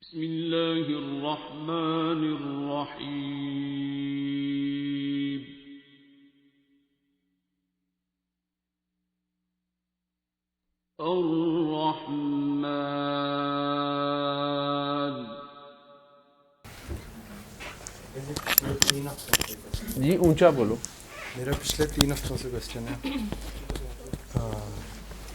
بسم اللہ الرحمن الرحیم الرحمن. جی اونچا بولو. میرا پچھلے 3 ہفتوں سے کوشچن ہے.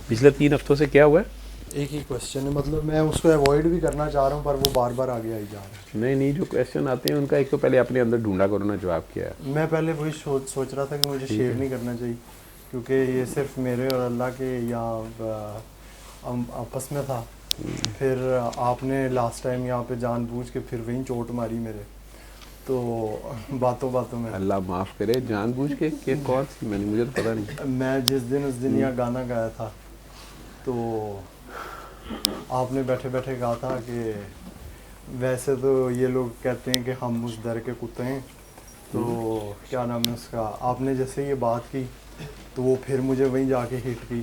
پچھلے 3 ہفتوں سے کیا ہوا ہے؟ ایک ہی کوشچن ہے، مطلب میں اس کو ایوائڈ بھی کرنا چاہ رہا ہوں پر وہ بار بار آگے آئی جا رہا ہے. نہیں جو کویشچن آتے ہیں ان کا ایک تو پہلے اپنے اندر ڈھونڈا کرو نا جواب کیا ہے. میں پہلے وہی سوچ رہا تھا کہ مجھے شیئر نہیں کرنا چاہیے کیونکہ یہ صرف میرے اور اللہ کے یا آپس میں تھا. پھر آپ نے لاسٹ ٹائم یہاں پہ جان بوجھ کے پھر وہیں چوٹ ماری میرے، تو باتوں میں اللہ معاف کرے. جان بوجھ کے کہ کون سی؟ میں نے مجھے تو پتا نہیں. میں اس دن یہاں گانا گایا تھا تو آپ نے بیٹھے بیٹھے کہا تھا کہ ویسے تو یہ لوگ کہتے ہیں کہ ہم اس در کے کتے ہیں، تو کیا نام ہے اس کا، آپ نے جیسے یہ بات کی تو وہ پھر مجھے وہیں جا کے ہٹ کی.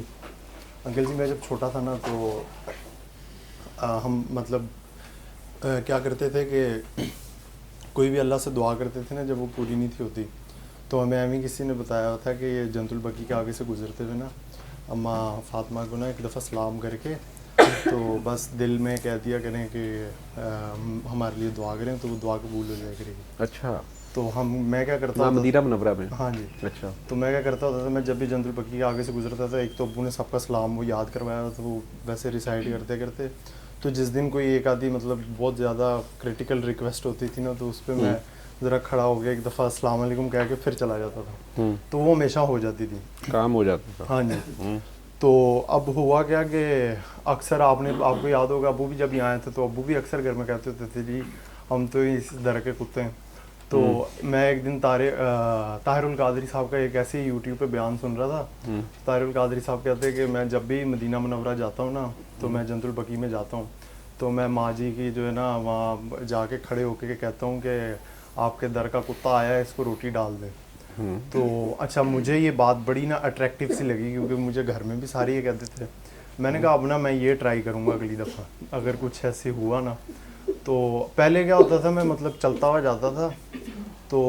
انکل جی میں جب چھوٹا تھا نا تو ہم مطلب کیا کرتے تھے کہ کوئی بھی اللہ سے دعا کرتے تھے نا، جب وہ پوری نہیں تھی ہوتی تو ہمیں ایویں کسی نے بتایا تھا کہ یہ جنت البقیع کے آگے سے گزرتے ہوئے نا اماں فاطمہ کو نا ایک دفعہ سلام کر کے تو بس دل میں کہہ دیا کریں کہ ہمارے لیے دعا کریں تو وہ دعا قبول ہو جائے کرے گی. اچھا. تو میں کیا کرتا ہوں مدینہ منورہ میں؟ ہاں جی. اچھا. تو میں کیا کرتا ہوتا تھا، میں جب بھی جنت البقیع کے آگے سے گزرتا تھا، ایک تو ابو نے سب کا سلام وہ یاد کروایا تھا، وہ ویسے ریسائٹ کرتے تو جس دن کوئی ایک آدھی مطلب بہت زیادہ کریٹیکل ریکویسٹ ہوتی تھی نا تو اس پہ میں ذرا کھڑا ہو گیا ایک دفعہ السلام علیکم کہہ کے پھر چلا جاتا تھا، تو وہ ہمیشہ ہو جاتی تھی، کام ہو جاتا تھا. ہاں جی. تو اب ہوا کیا کہ اکثر آپ کو یاد ہوگا ابو بھی جب یہاں آئے تھے تو ابو بھی اکثر گھر میں کہتے ہوتے تھے جی ہم تو اس در کے کتے ہیں. تو میں ایک دن طاہر القادری صاحب کا ایک ایسے یوٹیوب پہ بیان سن رہا تھا. طاہر القادری صاحب کہتے ہیں کہ میں جب بھی مدینہ منورہ جاتا ہوں نا تو میں جنت البقیع میں جاتا ہوں تو میں ماں جی کی جو ہے نا وہاں جا کے کھڑے ہو کے کہتا ہوں کہ آپ کے در کا کتا آیا ہے، اس کو روٹی ڈال دے. تو اچھا مجھے یہ بات بڑی نا اٹریکٹیو سی لگی کیونکہ مجھے گھر میں بھی سارے یہ کہتے تھے. میں نے کہا اب نا میں یہ ٹرائی کروں گا اگلی دفعہ اگر کچھ ایسے ہوا نا. تو پہلے کیا ہوتا تھا، میں مطلب چلتا ہوا جاتا تھا تو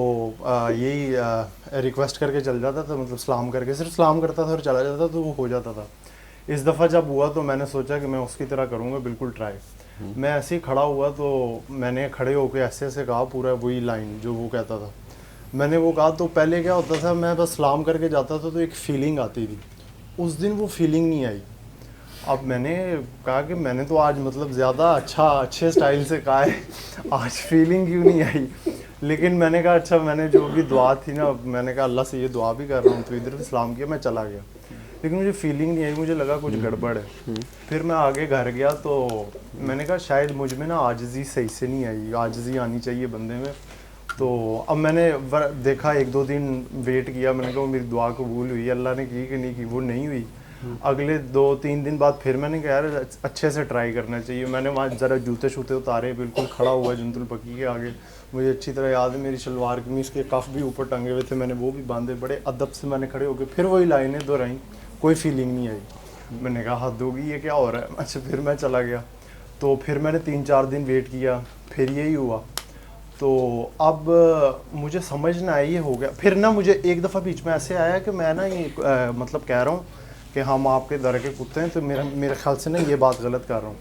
یہی ریکویسٹ کر کے چل جاتا تھا، مطلب سلام کر کے صرف سلام کرتا تھا اور چلا جاتا تھا تو وہ ہو جاتا تھا. اس دفعہ جب ہوا تو میں نے سوچا کہ میں اس کی طرح کروں گا بالکل ٹرائی. میں ایسے ہی کھڑا ہوا تو میں نے کھڑے ہو کے ایسے کہا پورا وہی لائن جو وہ کہتا تھا میں نے وہ کہا. تو پہلے کیا ہوتا تھا، میں بس سلام کر کے جاتا تھا تو ایک فیلنگ آتی تھی، اس دن وہ فیلنگ نہیں آئی. اب میں نے کہا کہ میں نے تو آج مطلب زیادہ اچھے سٹائل سے کہا ہے، آج فیلنگ کیوں نہیں آئی. لیکن میں نے کہا اچھا میں نے جو بھی دعا تھی نا میں نے کہا اللہ سے یہ دعا بھی کر رہا ہوں تو ادھر بھی سلام کیا، میں چلا گیا. لیکن مجھے فیلنگ نہیں آئی، مجھے لگا کچھ گڑبڑ ہے. پھر میں آگے گھر گیا تو میں نے کہا شاید مجھ میں نا عاجزی صحیح سے نہیں آئی، عاجزی آنی چاہیے بندے میں. تو اب میں نے دیکھا 1-2 دن ویٹ کیا، میں نے کہا میری دعا قبول ہوئی، اللہ نے کی کہ نہیں کی، وہ نہیں ہوئی. اگلے 2-3 دن بعد پھر میں نے کہا یار اچھے سے ٹرائی کرنا چاہیے. میں نے وہاں ذرا جوتے شوتے اتارے، بالکل کھڑا ہوا جنت البقیع کے آگے. مجھے اچھی طرح یاد ہے میری شلوار قمیص کے کف بھی اوپر ٹنگے ہوئے تھے، میں نے وہ بھی باندھے، بڑے ادب سے میں نے کھڑے ہو کے پھر وہی لائنیں دہرائیں، کوئی فیلنگ نہیں آئی. میں نے کہا حد ہوگی، یہ کیا ہو رہا ہے. اچھا پھر میں چلا گیا تو پھر میں نے 3-4 دن ویٹ کیا، پھر یہی ہوا. تو اب مجھے سمجھ نہ آئی یہ ہو گیا. پھر نا مجھے ایک دفعہ بیچ میں ایسے آیا کہ میں نا یہ مطلب کہہ رہا ہوں کہ ہم آپ کے در کے کتے ہیں، تو میرے خیال سے نا یہ بات غلط کر رہا ہوں.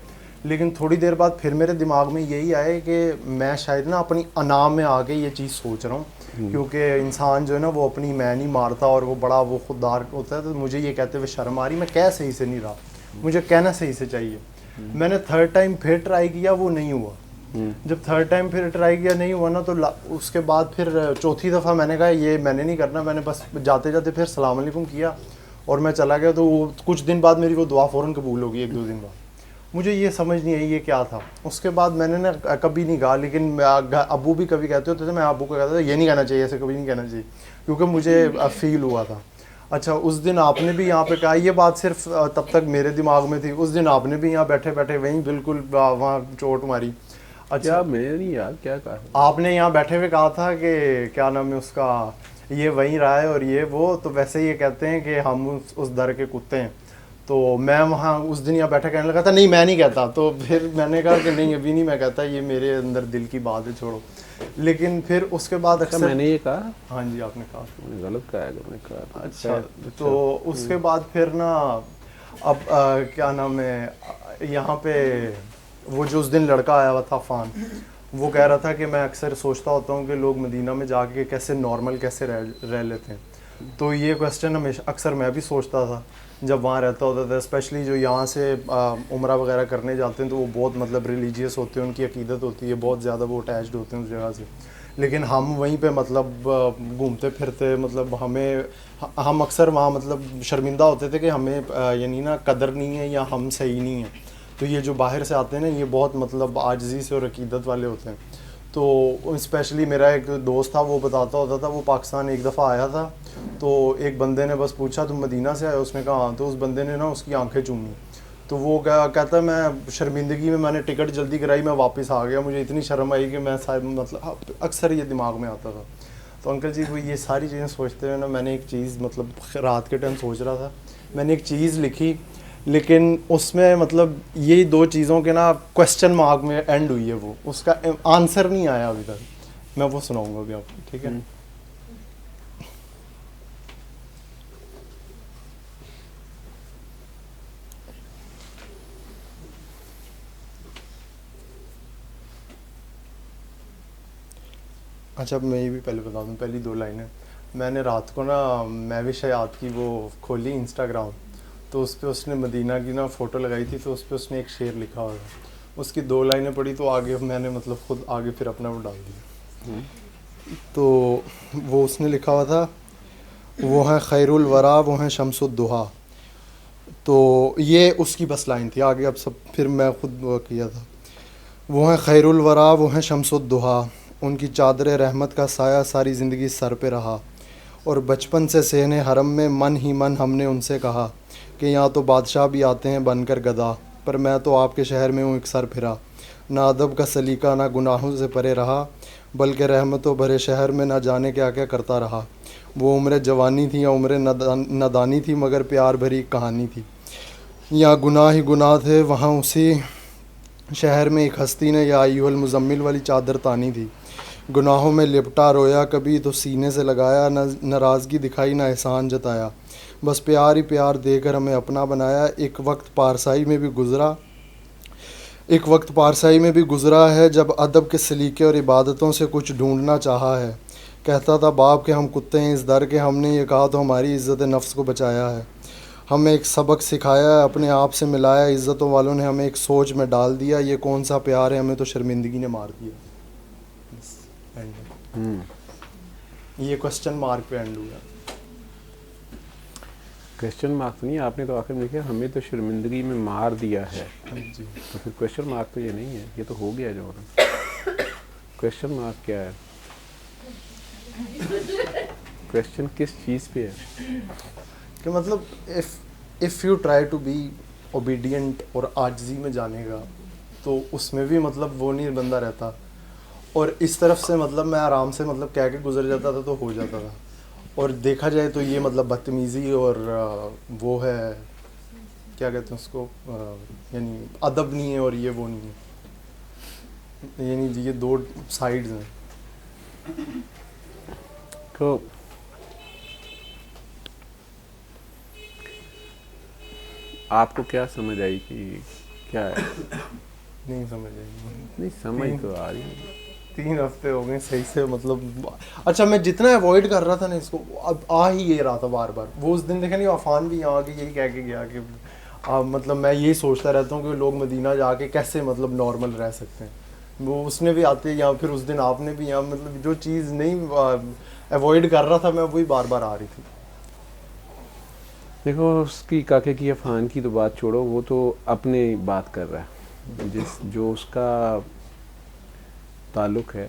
لیکن تھوڑی دیر بعد پھر میرے دماغ میں یہی آئے کہ میں شاید نا اپنی انا میں آ کے یہ چیز سوچ رہا ہوں، کیونکہ انسان جو ہے نا وہ اپنی میں نہیں مارتا اور وہ بڑا وہ خوددار ہوتا ہے. تو مجھے یہ کہتے ہوئے شرم آ رہی، میں کہہ صحیح سے نہیں رہا، مجھے کہنا صحیح سے چاہیے. میں نے 3rd ٹائم پھر ٹرائی کیا، وہ نہیں ہوا. جب 3rd ٹائم پھر ٹرائی کیا نہیں ہوا نا تو اس کے بعد پھر 4تھی دفعہ میں نے کہا یہ میں نے نہیں کرنا. میں نے بس جاتے جاتے پھر السلام علیکم کیا اور میں چلا گیا. تو وہ کچھ دن بعد میری وہ دعا فوراً قبول ہوگی. 1-2 دن بعد مجھے یہ سمجھ نہیں آئی یہ کیا تھا. اس کے بعد میں نے نا کبھی نہیں کہا، لیکن ابو بھی کبھی کہتے ہوتے تھے، میں ابو کو کہتا تھا یہ نہیں کہنا چاہیے، ایسے کبھی نہیں کہنا چاہیے، کیونکہ مجھے فیل ہوا تھا. اچھا اس دن آپ نے بھی یہاں پہ کہا، یہ بات صرف تب تک میرے دماغ میں تھی، اس دن آپ نے بھی یہاں بیٹھے بیٹھے وہیں بالکل وہاں چوٹ ماری. اچھا میں نہیں یار کیا کہا آپ نے یہاں بیٹھے ہوئے کہا تھا کہ کیا نام ہے اس کا، یہ وہیں رہا ہے اور یہ وہ، تو ویسے یہ کہتے ہیں کہ ہم اس در کے کتے ہیں. تو میں وہاں اس دن یہاں بیٹھا کہنے لگا تھا نہیں میں نہیں کہتا, تو پھر میں نے کہا کہ نہیں ابھی نہیں میں کہتا, یہ میرے اندر دل کی بات ہے چھوڑو. لیکن پھر اس کے بعد اکثر میں نے یہ کہا, ہاں جی آپ نے کہا, میں نے غلط کہا ہے اگر میں کہا. اچھا تو اس کے بعد پھر نا اب کیا نام ہے یہاں پہ وہ جو اس دن لڑکا آیا ہوا تھا عفان, وہ کہہ رہا تھا کہ میں اکثر سوچتا ہوتا ہوں کہ لوگ مدینہ میں جا کے کیسے نارمل کیسے رہ لیتے ہیں. تو یہ کویسچن ہمیشہ اکثر میں بھی سوچتا تھا جب وہاں رہتا ہوتا تھا, اسپیشلی جو یہاں سے عمرہ وغیرہ کرنے جاتے ہیں تو وہ بہت مطلب ریلیجیس ہوتے ہیں, ان کی عقیدت ہوتی ہے بہت زیادہ, وہ اٹیچڈ ہوتے ہیں اس جگہ سے. لیکن ہم وہیں پہ مطلب گھومتے پھرتے مطلب ہم اکثر وہاں مطلب شرمندہ ہوتے تھے کہ ہمیں یعنی نا قدر نہیں ہے یا ہم صحیح نہیں ہیں. تو یہ جو باہر سے آتے ہیں نا یہ بہت مطلب عاجزی سے اور عقیدت والے ہوتے ہیں. تو اسپیشلی میرا ایک دوست تھا وہ بتاتا ہوتا تھا, وہ پاکستان ایک دفعہ آیا تھا تو ایک بندے نے بس پوچھا تم مدینہ سے آئے ہو, اس نے کہا ہاں, تو اس بندے نے نا اس کی آنکھیں چومی. تو وہ کہتا ہے میں شرمندگی میں نے ٹکٹ جلدی کرائی, میں واپس آ گیا, مجھے اتنی شرم آئی کہ میں مطلب اکثر یہ دماغ میں آتا تھا. تو انکل جی وہ یہ ساری چیزیں سوچتے ہوئے نا میں نے ایک چیز مطلب رات کے ٹائم سوچ رہا تھا, میں نے ایک چیز لکھی لیکن اس میں مطلب یہی دو چیزوں کے نا کویسچن مارک میں اینڈ ہوئی ہے, وہ اس کا آنسر نہیں آیا ابھی تک, میں وہ سناؤں گا ابھی آپ کو, ٹھیک ہے. اچھا میں یہ بھی پہلے بتا دوں, پہلی دو لائنیں میں نے رات کو نا مہوش حیات کی وہ کھولی انسٹاگرام, تو اس پہ اس نے مدینہ کی نا فوٹو لگائی تھی, تو اس پہ اس نے ایک شعر لکھا ہوا تھا, اس کی دو لائنیں پڑھی تو آگے میں نے مطلب خود آگے پھر اپنا وہ ڈال دیا. تو وہ اس نے لکھا ہوا تھا وہ ہیں خیر الورا وہ ہیں شمس الضحیٰ. تو یہ اس کی بس لائن تھی, آگے اب سب پھر میں خود وہ کیا تھا. وہ ہیں خیر الورا وہ ہیں شمس الضحیٰ, ان کی چادر رحمت کا سایہ ساری زندگی سر پہ رہا. اور بچپن سے صحن حرم میں من ہی من ہم نے ان سے کہا کہ یہاں تو بادشاہ بھی آتے ہیں بن کر گدا, پر میں تو آپ کے شہر میں ہوں ایک سر پھرا. نہ ادب کا سلیقہ نہ گناہوں سے پرے رہا, بلکہ رحمتوں بھرے شہر میں نہ جانے کیا کیا کرتا رہا. وہ عمر جوانی تھی یا عمر نادانی تھی, مگر پیار بھری کہانی تھی. یہاں گناہ ہی گناہ تھے, وہاں اسی شہر میں ایک ہستی نے یا ایھا المزمل والی چادر تانی تھی. گناہوں میں لپٹا رویا کبھی تو سینے سے لگایا, نہ ناراضگی دکھائی نہ احسان جتایا, بس پیار ہی پیار دے کر ہمیں اپنا بنایا. ایک وقت پارسائی میں بھی گزرا ہے جب ادب کے سلیقے اور عبادتوں سے کچھ ڈھونڈنا چاہا ہے. کہتا تھا باپ کہ ہم کتے ہیں اس در کے, ہم نے یہ کہا تو ہماری عزت نفس کو بچایا ہے. ہمیں ایک سبق سکھایا ہے, اپنے آپ سے ملایا, عزتوں والوں نے ہمیں ایک سوچ میں ڈال دیا. یہ کون سا پیار ہے, ہمیں تو شرمندگی نے مار دیا. یہ کوسچن مارک پہ اینڈ ہوا. کویسچن مارک نہیں, آپ نے تو آخر میں لکھا ہمیں تو شرمندگی میں مار دیا ہے, جی تو پھر کویسچن مارک تو یہ نہیں ہے, یہ تو ہو گیا جو ہونا. کویسچن مارک کیا ہے, کویسچن کس چیز پہ ہے کہ مطلب if you try to be obedient اور عاجزی میں جانے گا تو اس میں بھی مطلب وہ نہیں بندہ رہتا, اور اس طرف سے مطلب میں آرام سے مطلب کہہ کے گزر جاتا تھا تو ہو جاتا تھا. اور دیکھا جائے تو یہ مطلب بدتمیزی اور وہ ہے کیا کہتے ہیں اس کو, یعنی ادب نہیں ہے اور یہ وہ نہیں ہے, یعنی یہ دو سائیڈز ہیں. تو آپ کو کیا سمجھ آئی کہ کیا ہے؟ نہیں سمجھ آئی, نہیں سمجھ تو آ رہی ہے. 3 ہفتے ہو گئے صحیح سے مطلب. اچھا میں جتنا اوائڈ کر رہا تھا نا اس کو, اب آ ہی یہ رہا تھا بار بار. وہ اس دن دیکھا نہیں عفان بھی یہاں کے یہی کہہ کے گیا کہ مطلب میں یہی سوچتا رہتا ہوں کہ لوگ مدینہ جا کے کیسے مطلب نارمل رہ سکتے ہیں. وہ اس نے بھی آتے یا پھر اس دن آپ نے بھی یہاں مطلب جو چیز نہیں اوائڈ کر رہا تھا میں وہی بار بار آ رہی تھی. دیکھو اس کی کاکے کی عفان کی تو بات چھوڑو, وہ تو اپنے بات کر رہا ہے, جو اس کا تعلق ہے,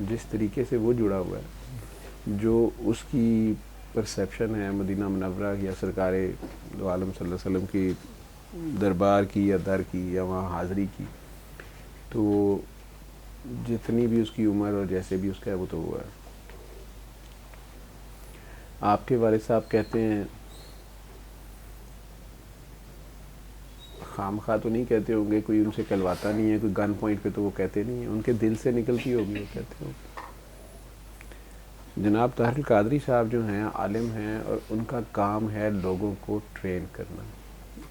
جس طریقے سے وہ جڑا ہوا ہے, جو اس کی پرسیپشن ہے مدینہ منورہ یا سرکار دو عالم صلی اللہ علیہ وسلم کی دربار کی یا در کی یا وہاں حاضری کی, تو جتنی بھی اس کی عمر اور جیسے بھی اس کا ہے وہ تو ہوا ہے. آپ کے والد صاحب کہتے ہیں خواہ تو نہیں کہتے ہوں گے, کوئی ان سے کہلواتا نہیں ہے, کوئی گن پوائنٹ پہ تو وہ کہتے نہیں ہیں, ان کے دل سے نکلتی ہوگی وہ کہتے ہوں. جناب طاہر القادری صاحب جو ہیں عالم ہیں, اور ان کا کام ہے لوگوں کو ٹرین کرنا,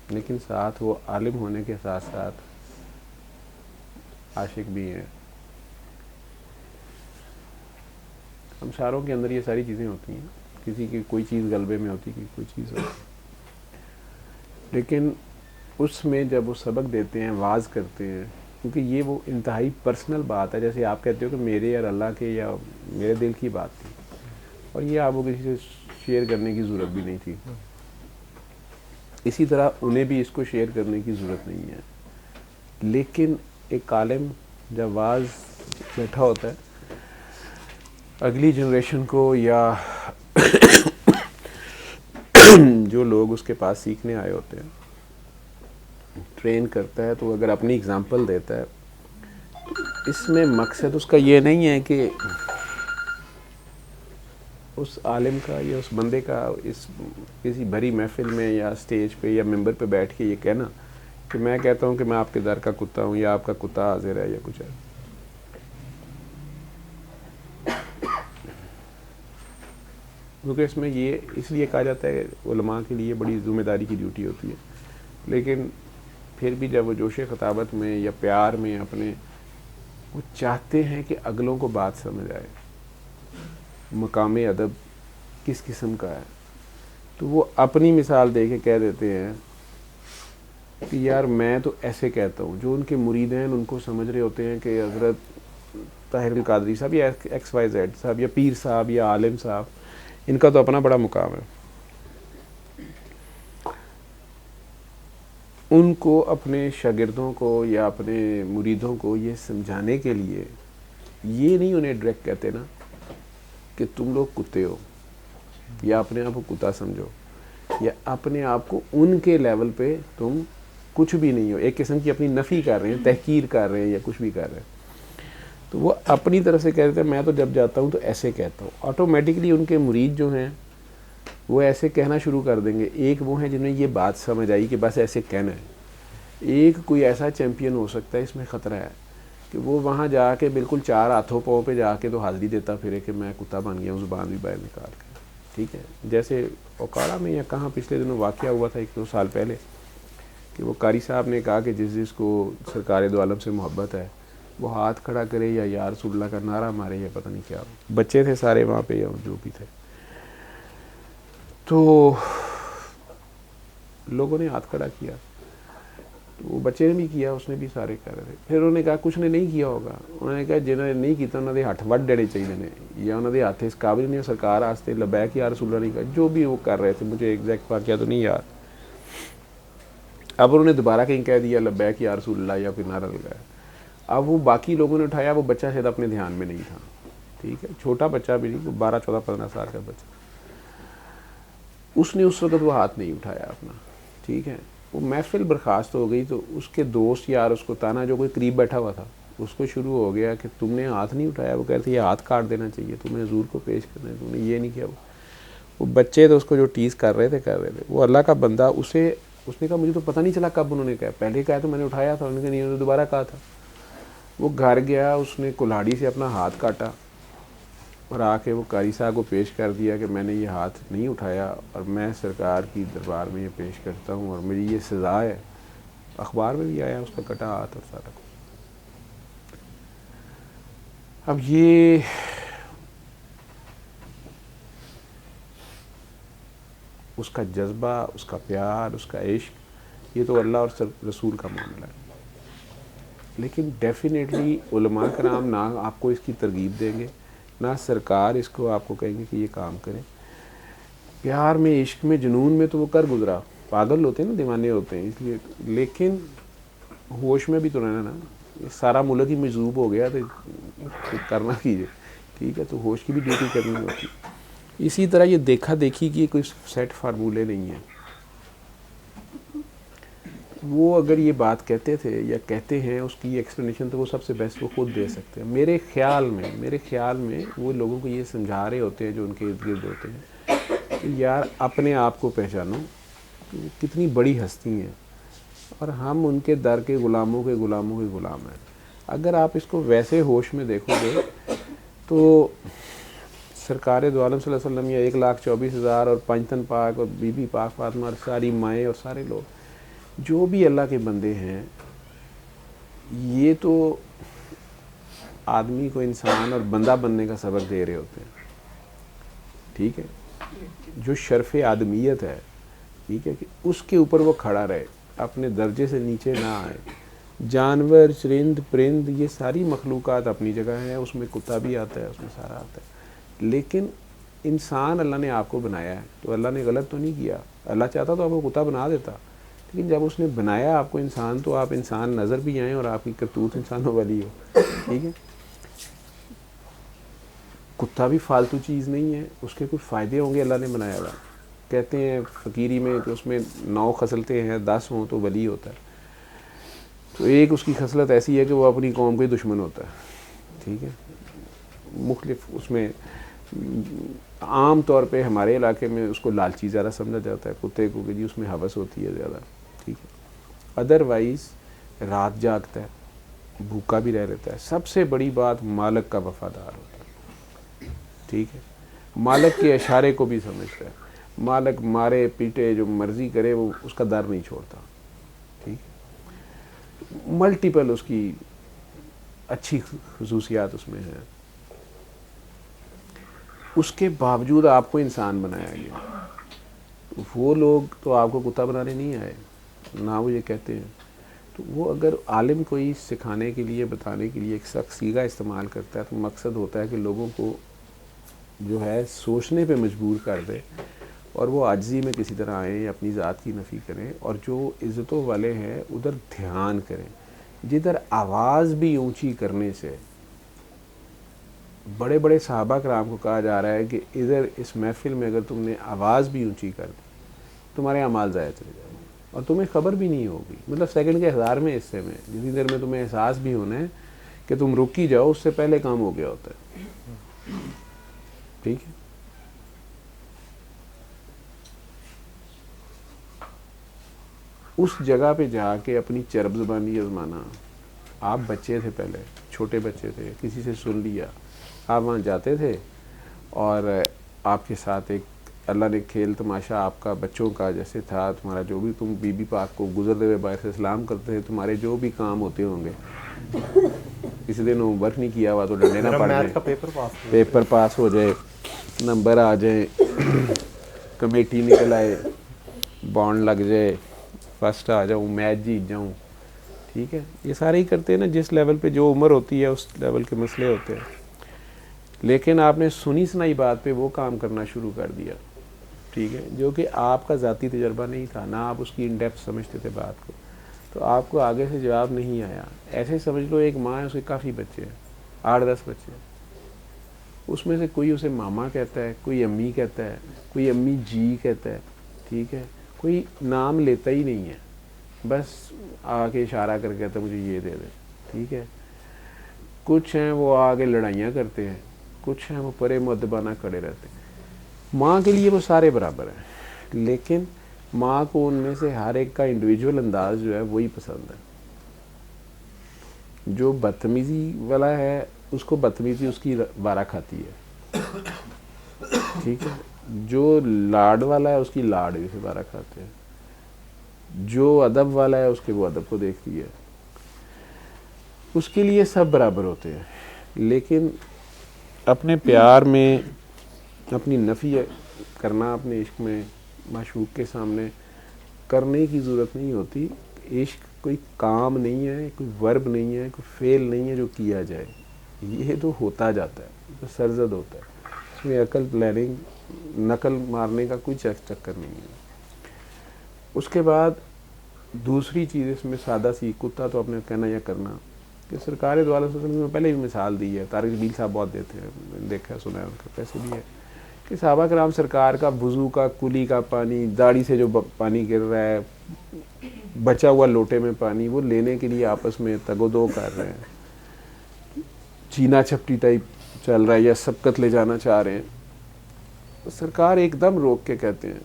لیکن ساتھ وہ عالم ہونے کے ساتھ ساتھ عاشق بھی ہیں. ہم ساروں کے اندر یہ ساری چیزیں ہوتی ہیں, کسی کی کوئی چیز غلبے میں ہوتی, کی کوئی چیز ہوتی, لیکن اس میں جب وہ سبق دیتے ہیں, واعظ کرتے ہیں, کیونکہ یہ وہ انتہائی پرسنل بات ہے, جیسے آپ کہتے ہو کہ میرے اور اللہ کے یا میرے دل کی بات تھی, اور یہ آپ کو کسی سے شیئر کرنے کی ضرورت بھی نہیں تھی. اسی طرح انہیں بھی اس کو شیئر کرنے کی ضرورت نہیں ہے. لیکن ایک عالم جب واعظ بیٹھا ہوتا ہے اگلی جنریشن کو یا جو لوگ اس کے پاس سیکھنے آئے ہوتے ہیں ٹرین کرتا ہے, تو اگر اپنی اگزامپل دیتا ہے, اس میں مقصد اس کا یہ نہیں ہے کہ اس عالم کا یا اس بندے کا اس کسی بھری محفل میں یا اسٹیج پہ یا ممبر پہ بیٹھ کے یہ کہنا کہ میں کہتا ہوں کہ میں آپ کے در کا کتا ہوں یا آپ کا کتا حاضر ہے یا کچھ ہے. کیونکہ اس میں یہ اس لیے کہا جاتا ہے علماء کے لیے بڑی ذمہ داری کی ڈیوٹی ہوتی ہے, لیکن پھر بھی جب وہ جوش خطابت میں یا پیار میں اپنے وہ چاہتے ہیں کہ اگلوں کو بات سمجھ آئے, مقام ادب کس قسم کا ہے, تو وہ اپنی مثال دے کے کہہ دیتے ہیں کہ یار میں تو ایسے کہتا ہوں. جو ان کے مرید ہیں ان کو سمجھ رہے ہوتے ہیں کہ حضرت طاہر القادری صاحب یا ایکس وائی زیڈ صاحب یا پیر صاحب یا عالم صاحب, ان کا تو اپنا بڑا مقام ہے. ان کو اپنے شاگردوں کو یا اپنے مریدوں کو یہ سمجھانے کے لیے یہ نہیں انہیں ڈائریکٹ کہتے نا کہ تم لوگ کتے ہو یا اپنے آپ کو کتا سمجھو یا اپنے آپ کو ان کے لیول پہ تم کچھ بھی نہیں ہو, ایک قسم کی اپنی نفی کر رہے ہیں, تحقیر کر رہے ہیں یا کچھ بھی کر رہے ہیں. تو وہ اپنی طرف سے کہتے ہیں میں تو جب جاتا ہوں تو ایسے کہتا ہوں. آٹومیٹکلی ان کے مرید جو ہیں وہ ایسے کہنا شروع کر دیں گے. ایک وہ ہیں جنہیں یہ بات سمجھ آئی کہ بس ایسے کہنا ہے. ایک کوئی ایسا چیمپئن ہو سکتا ہے, اس میں خطرہ ہے کہ وہ وہاں جا کے بالکل 4 ہاتھوں پاؤں پہ جا کے تو حاضری دیتا پھرے کہ میں کتا بن گیا ہوں, زبان بھی باہر نکال کے. ٹھیک ہے, جیسے اوکاڑا میں یا کہاں پچھلے دنوں واقعہ ہوا تھا 1-2 سال پہلے کہ وہ قاری صاحب نے کہا کہ جس کو سرکار دو عالم سے محبت ہے وہ ہاتھ کھڑا کرے یا رسول اللہ کا نعرہ مارے یا پتہ نہیں کیا. بچے تھے سارے وہاں پہ یا جو بھی تھے, تو لوگوں نے ہاتھ کھڑا کیا, تو وہ بچے نے بھی کیا, اس نے بھی سارے کر رہے تھے. پھر انہوں نے کہا کچھ نے نہیں کیا ہوگا, انہوں نے کہا جنہوں نے نہیں کیا انہوں نے ہاتھ وڈ ڈینے چاہیے نے یا انہوں نے ہاتھ اس قابل نہیں سرکار واسطے لبیک یا رسول اللہ نہیں کہا, جو بھی وہ کر رہے تھے, مجھے ایگزیکٹ واقعہ تو نہیں یاد. اب انہوں نے دوبارہ کہیں کہہ دیا لبیک یا رسول اللہ یا کوئی نعرہ لگایا. اب وہ باقی لوگوں نے اٹھایا, وہ بچہ شاید اپنے دھیان میں نہیں تھا. ٹھیک ہے, چھوٹا بچہ بھی نہیں, 12, 14, 15 سال کا بچہ, اس نے اس وقت وہ ہاتھ نہیں اٹھایا اپنا. ٹھیک ہے, وہ محفل برخاست ہو گئی تو اس کے دوست یار اس کو تانا, جو کوئی قریب بیٹھا ہوا تھا, اس کو شروع ہو گیا کہ تم نے ہاتھ نہیں اٹھایا. وہ کہتے یہ ہاتھ کاٹ دینا چاہیے, تمہیں حضور کو پیش کرنا ہے, تم نے یہ نہیں کیا. وہ بچے تو اس کو جو ٹیز کر رہے تھے. وہ اللہ کا بندہ, اس نے کہا مجھے تو پتہ نہیں چلا کب انہوں نے کہا, پہلے کہا تو میں نے اٹھایا تھا, انہوں نے کہا نہیں, انہوں نے دوبارہ کہا تھا. وہ گھر گیا, اس نے کلہاڑی سے اپنا ہاتھ کاٹا اور آ کے وہ قاری صاحب کو پیش کر دیا کہ میں نے یہ ہاتھ نہیں اٹھایا اور میں سرکار کی دربار میں یہ پیش کرتا ہوں اور میری یہ سزا ہے. اخبار میں بھی آیا اس کا کٹا ہاتھ اور سارا کچھ. اب یہ اس کا جذبہ, اس کا پیار, اس کا عشق, یہ تو اللہ اور رسول کا معاملہ ہے. لیکن ڈیفینیٹلی علماء کرام نہ آپ کو اس کی ترغیب دیں گے, نہ سرکار اس کو آپ کو کہیں گے کہ یہ کام کریں. پیار میں, عشق میں, جنون میں تو وہ کر گزرا, پاگل ہوتے ہیں نا, دیوانے ہوتے ہیں, اس لیے. لیکن ہوش میں بھی تو رہنا نا, سارا ملک ہی مجذوب ہو گیا تو کرنا کیجیے. ٹھیک ہے, تو ہوش کی بھی ڈیوٹی کرنی ہوتی. اسی طرح یہ دیکھا دیکھی کی کوئی سیٹ فارمولے نہیں ہیں. وہ اگر یہ بات کہتے تھے یا کہتے ہیں, اس کی ایکسپلینیشن تو وہ سب سے بیسٹ وہ خود دے سکتے ہیں. میرے خیال میں وہ لوگوں کو یہ سمجھا رہے ہوتے ہیں جو ان کے ارد گرد ہوتے ہیں کہ یار اپنے آپ کو پہچانو, کتنی بڑی ہستی ہیں. اور ہم ان کے در کے غلاموں کے غلام ہیں. اگر آپ اس کو ویسے ہوش میں دیکھو گے تو سرکار دو عالم صلی اللہ علیہ وسلم یا 1,24,000 اور پنجتن پاک اور بی بی پاک فاطمہ اور ساری مائیں اور سارے لوگ جو بھی اللہ کے بندے ہیں، یہ تو آدمی کو انسان اور بندہ بننے کا سبق دے رہے ہوتے ہیں. ٹھیک ہے، جو شرف آدمیت ہے، ٹھیک ہے، کہ اس کے اوپر وہ کھڑا رہے، اپنے درجے سے نیچے نہ آئے. جانور، چرند، پرند، یہ ساری مخلوقات اپنی جگہ ہیں، اس میں کتا بھی آتا ہے، اس میں سارا آتا ہے. لیکن انسان اللہ نے آپ کو بنایا ہے تو اللہ نے غلط تو نہیں کیا. اللہ چاہتا تو آپ کو کتا بنا دیتا، لیکن جب اس نے بنایا آپ کو انسان تو آپ انسان نظر بھی آئیں اور آپ کی کرتوت انسانوں والی ہو. ٹھیک ہے، کتا بھی فالتو چیز نہیں ہے، اس کے کچھ فائدے ہوں گے اللہ نے بنایا ہوا. کہتے ہیں فقیری میں کہ اس میں 9 خصلتیں ہیں، 10 ہوں تو ولی ہوتا ہے. تو ایک اس کی خصلت ایسی ہے کہ وہ اپنی قوم کے دشمن ہوتا ہے. ٹھیک ہے، مختلف اس میں عام طور پہ ہمارے علاقے میں اس کو لالچی زیادہ سمجھا جاتا ہے کتے کو، کہ جی اس میں ہوس ہوتی ہے زیادہ. ٹھیک ہے، ادروائز رات جاگتا ہے، بھوکا بھی رہ لیتا ہے. سب سے بڑی بات مالک کا وفادار ہوتا ہے. ٹھیک ہے، مالک کے اشارے کو بھی سمجھتا ہے. مالک مارے پیٹے جو مرضی کرے وہ اس کا در نہیں چھوڑتا. ٹھیک ہے، ملٹیپل اس کی اچھی خصوصیات اس میں ہیں. اس کے باوجود آپ کو انسان بنایا گیا. وہ لوگ تو آپ کو کتا بنانے نہیں آئے، نہ وہ یہ کہتے ہیں. تو وہ اگر عالم کوئی سکھانے کے لیے، بتانے کے لیے ایک سخت سیغہ استعمال کرتا ہے تو مقصد ہوتا ہے کہ لوگوں کو جو ہے سوچنے پہ مجبور کر دے اور وہ عاجزی میں کسی طرح آئیں، اپنی ذات کی نفی کریں اور جو عزتوں والے ہیں ادھر دھیان کریں. جدھر آواز بھی اونچی کرنے سے، بڑے بڑے صحابہ کرام کو کہا جا رہا ہے کہ ادھر اس محفل میں اگر تم نے آواز بھی اونچی کر دی تمہارے اعمال ضائع چلے جائیں گے اور تمہیں خبر بھی نہیں ہوگی. مطلب سیکنڈ کے 1000ویں حصے میں جتنی دیر میں تمہیں احساس بھی ہونا ہے کہ تم رک ہی جاؤ، اس سے پہلے کام ہو گیا ہوتا ہے. ٹھیک ہے، اس جگہ پہ جا کے اپنی چرب زبانی آزمانا. آپ بچے تھے، پہلے چھوٹے بچے تھے، کسی سے سن لیا، آپ وہاں جاتے تھے اور آپ کے ساتھ ایک اللہ نے کھیل تماشا آپ کا بچوں کا جیسے تھا. تمہارا جو بھی تم بی بی پاک کو گزرتے ہوئے باعث اسلام کرتے تھے، تمہارے جو بھی کام ہوتے ہوں گے، کسی دن ہوم ورک نہیں کیا ہوا تو ڈنڈے نہ پڑ جائیں، پیپر پاس ہو جائے، نمبر آ جائیں، کمیٹی نکل آئے، بانڈ لگ جائے، فرسٹ آ جاؤں، میچ جیت جاؤں. ٹھیک ہے، یہ سارے ہی کرتے ہیں نا جس لیول پہ جو عمر ہوتی ہے اس لیول کے مسئلے ہوتے ہیں. لیکن آپ نے سنی سنائی بات پہ وہ کام کرنا شروع کر دیا. ٹھیک ہے، جو کہ آپ کا ذاتی تجربہ نہیں تھا، نہ آپ اس کی ان ڈیپتھ سمجھتے تھے بات کو، تو آپ کو آگے سے جواب نہیں آیا. ایسے سمجھ لو ایک ماں ہے، اس کے کافی بچے ہیں، 8-10 بچے ہیں. اس میں سے کوئی اسے ماما کہتا ہے، کوئی امی کہتا ہے، کوئی امی جی کہتا ہے. ٹھیک ہے، کوئی نام لیتا ہی نہیں ہے، بس آ کے اشارہ کر کے کہتا ہے مجھے یہ دے دے. ٹھیک ہے، کچھ ہیں وہ آگے لڑائیاں کرتے ہیں، کچھ ہیں وہ پرے مؤدبانہ کھڑے رہتے ہیں. ماں کے لیے وہ سارے برابر ہیں، لیکن ماں کو ان میں سے ہر ایک کا انڈیویجول انداز جو ہے وہی پسند ہے. جو بدتمیزی والا ہے اس کو بدتمیزی اس کی بارہ کھاتی ہے. ٹھیک ہے، جو لاڈ والا ہے اس کی لاڈ اسے بارہ کھاتے ہیں. جو ادب والا ہے اس کے وہ ادب کو دیکھتی ہے. اس کے لیے سب برابر ہوتے ہیں. لیکن اپنے پیار میں اپنی نفی کرنا، اپنے عشق میں معشوق کے سامنے کرنے کی ضرورت نہیں ہوتی. عشق کوئی کام نہیں ہے، کوئی ورب نہیں ہے، کوئی فعل نہیں ہے جو کیا جائے. یہ تو ہوتا جاتا ہے، تو سرزد ہوتا ہے. اس میں عقل پلاننگ، نقل مارنے کا کوئی چکر نہیں ہے. اس کے بعد دوسری چیز اس میں سادہ سی، کتا تو اپنے کہنا یا کرنا، کہ سرکار دو عالم صلی اللہ علیہ وسلم نے پہلے بھی مثال دی ہے. طارق جمیل صاحب بہت دیتے ہیں، میں نے دیکھا ہے، سنا ہے، ان کا پیسے بھی ہے، کہ صحابہ کرام سرکار کا وضو کا کلی کا پانی، داڑھی سے جو پانی گر رہا ہے، بچا ہوا لوٹے میں پانی، وہ لینے کے لیے آپس میں تگ و دو کر رہے ہیں، چینا چھپٹی ٹائپ چل رہا ہے یا سبقت لے جانا چاہ رہے ہیں. سرکار ایک دم روک کے کہتے ہیں